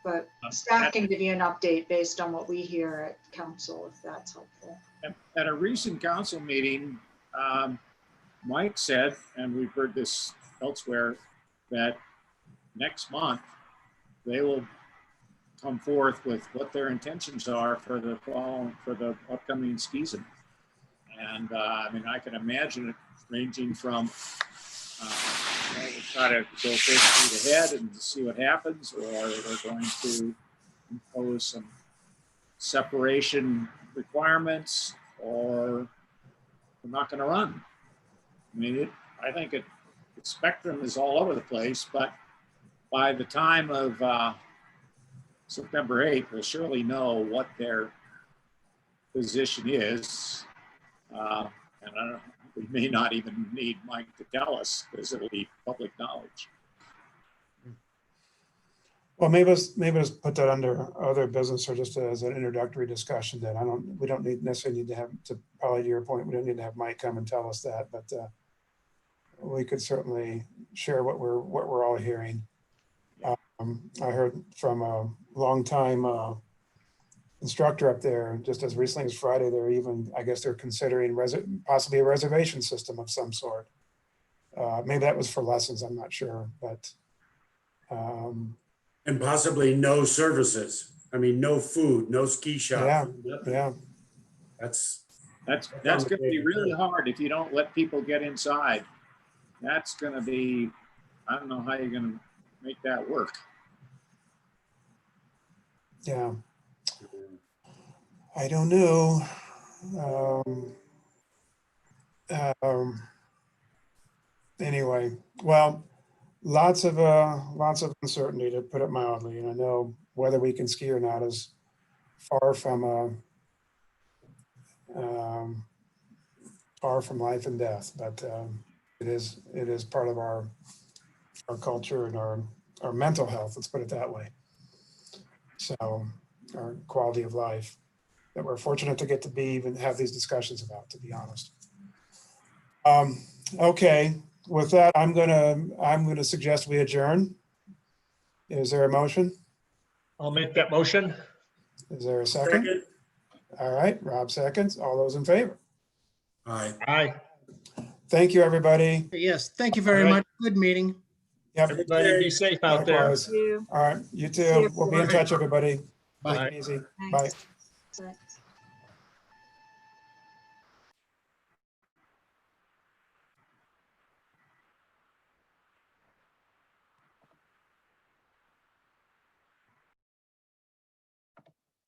But staff can give you an update based on what we hear at council, if that's helpful. At a recent council meeting, Mike said, and we've heard this elsewhere, that next month they will come forth with what their intentions are for the fall, for the upcoming season. And I can imagine it ranging from we'll try to go full speed ahead and see what happens, or they're going to impose some separation requirements, or we're not going to run. I think the spectrum is all over the place, but by the time of September 8th, we'll surely know what their position is. And we may not even need Mike to tell us, because it'll be public knowledge. Well, maybe let's put that under other business, or just as an introductory discussion. That we don't necessarily need to have, to probably to your point, we don't need to have Mike come and tell us that, but we could certainly share what we're all hearing. I heard from a longtime instructor up there just as recently as Friday. I guess they're considering possibly a reservation system of some sort. Maybe that was for lessons, I'm not sure, but And possibly no services. I mean, no food, no ski shop. Yeah, food, nothing. yeah, That's, That's going to be really hard if you don't let people get inside. That's going to be, I don't know how you're going to make that work. yeah. I don't know. Anyway, well, lots of uncertainty, to put it mildly. And I know whether we can ski or not is far from life and death, but it is part of our culture and our mental health, let's put it that way. So our quality of life that we're fortunate to get to be even have these discussions about, to be honest. Okay, with that, I'm gonna suggest we adjourn. Is there a motion? I'll make that motion. Is there a second? second. All right, Rob seconds. All those in favor? All right. Aye. Thank you, everybody. Yes, thank you very All right. much. Good meeting. Yep. Everybody be safe out there. Likewise. You. All right, you See too. you. We'll be in touch, everybody. Bye. Take it easy. Thanks. Bye. Bye.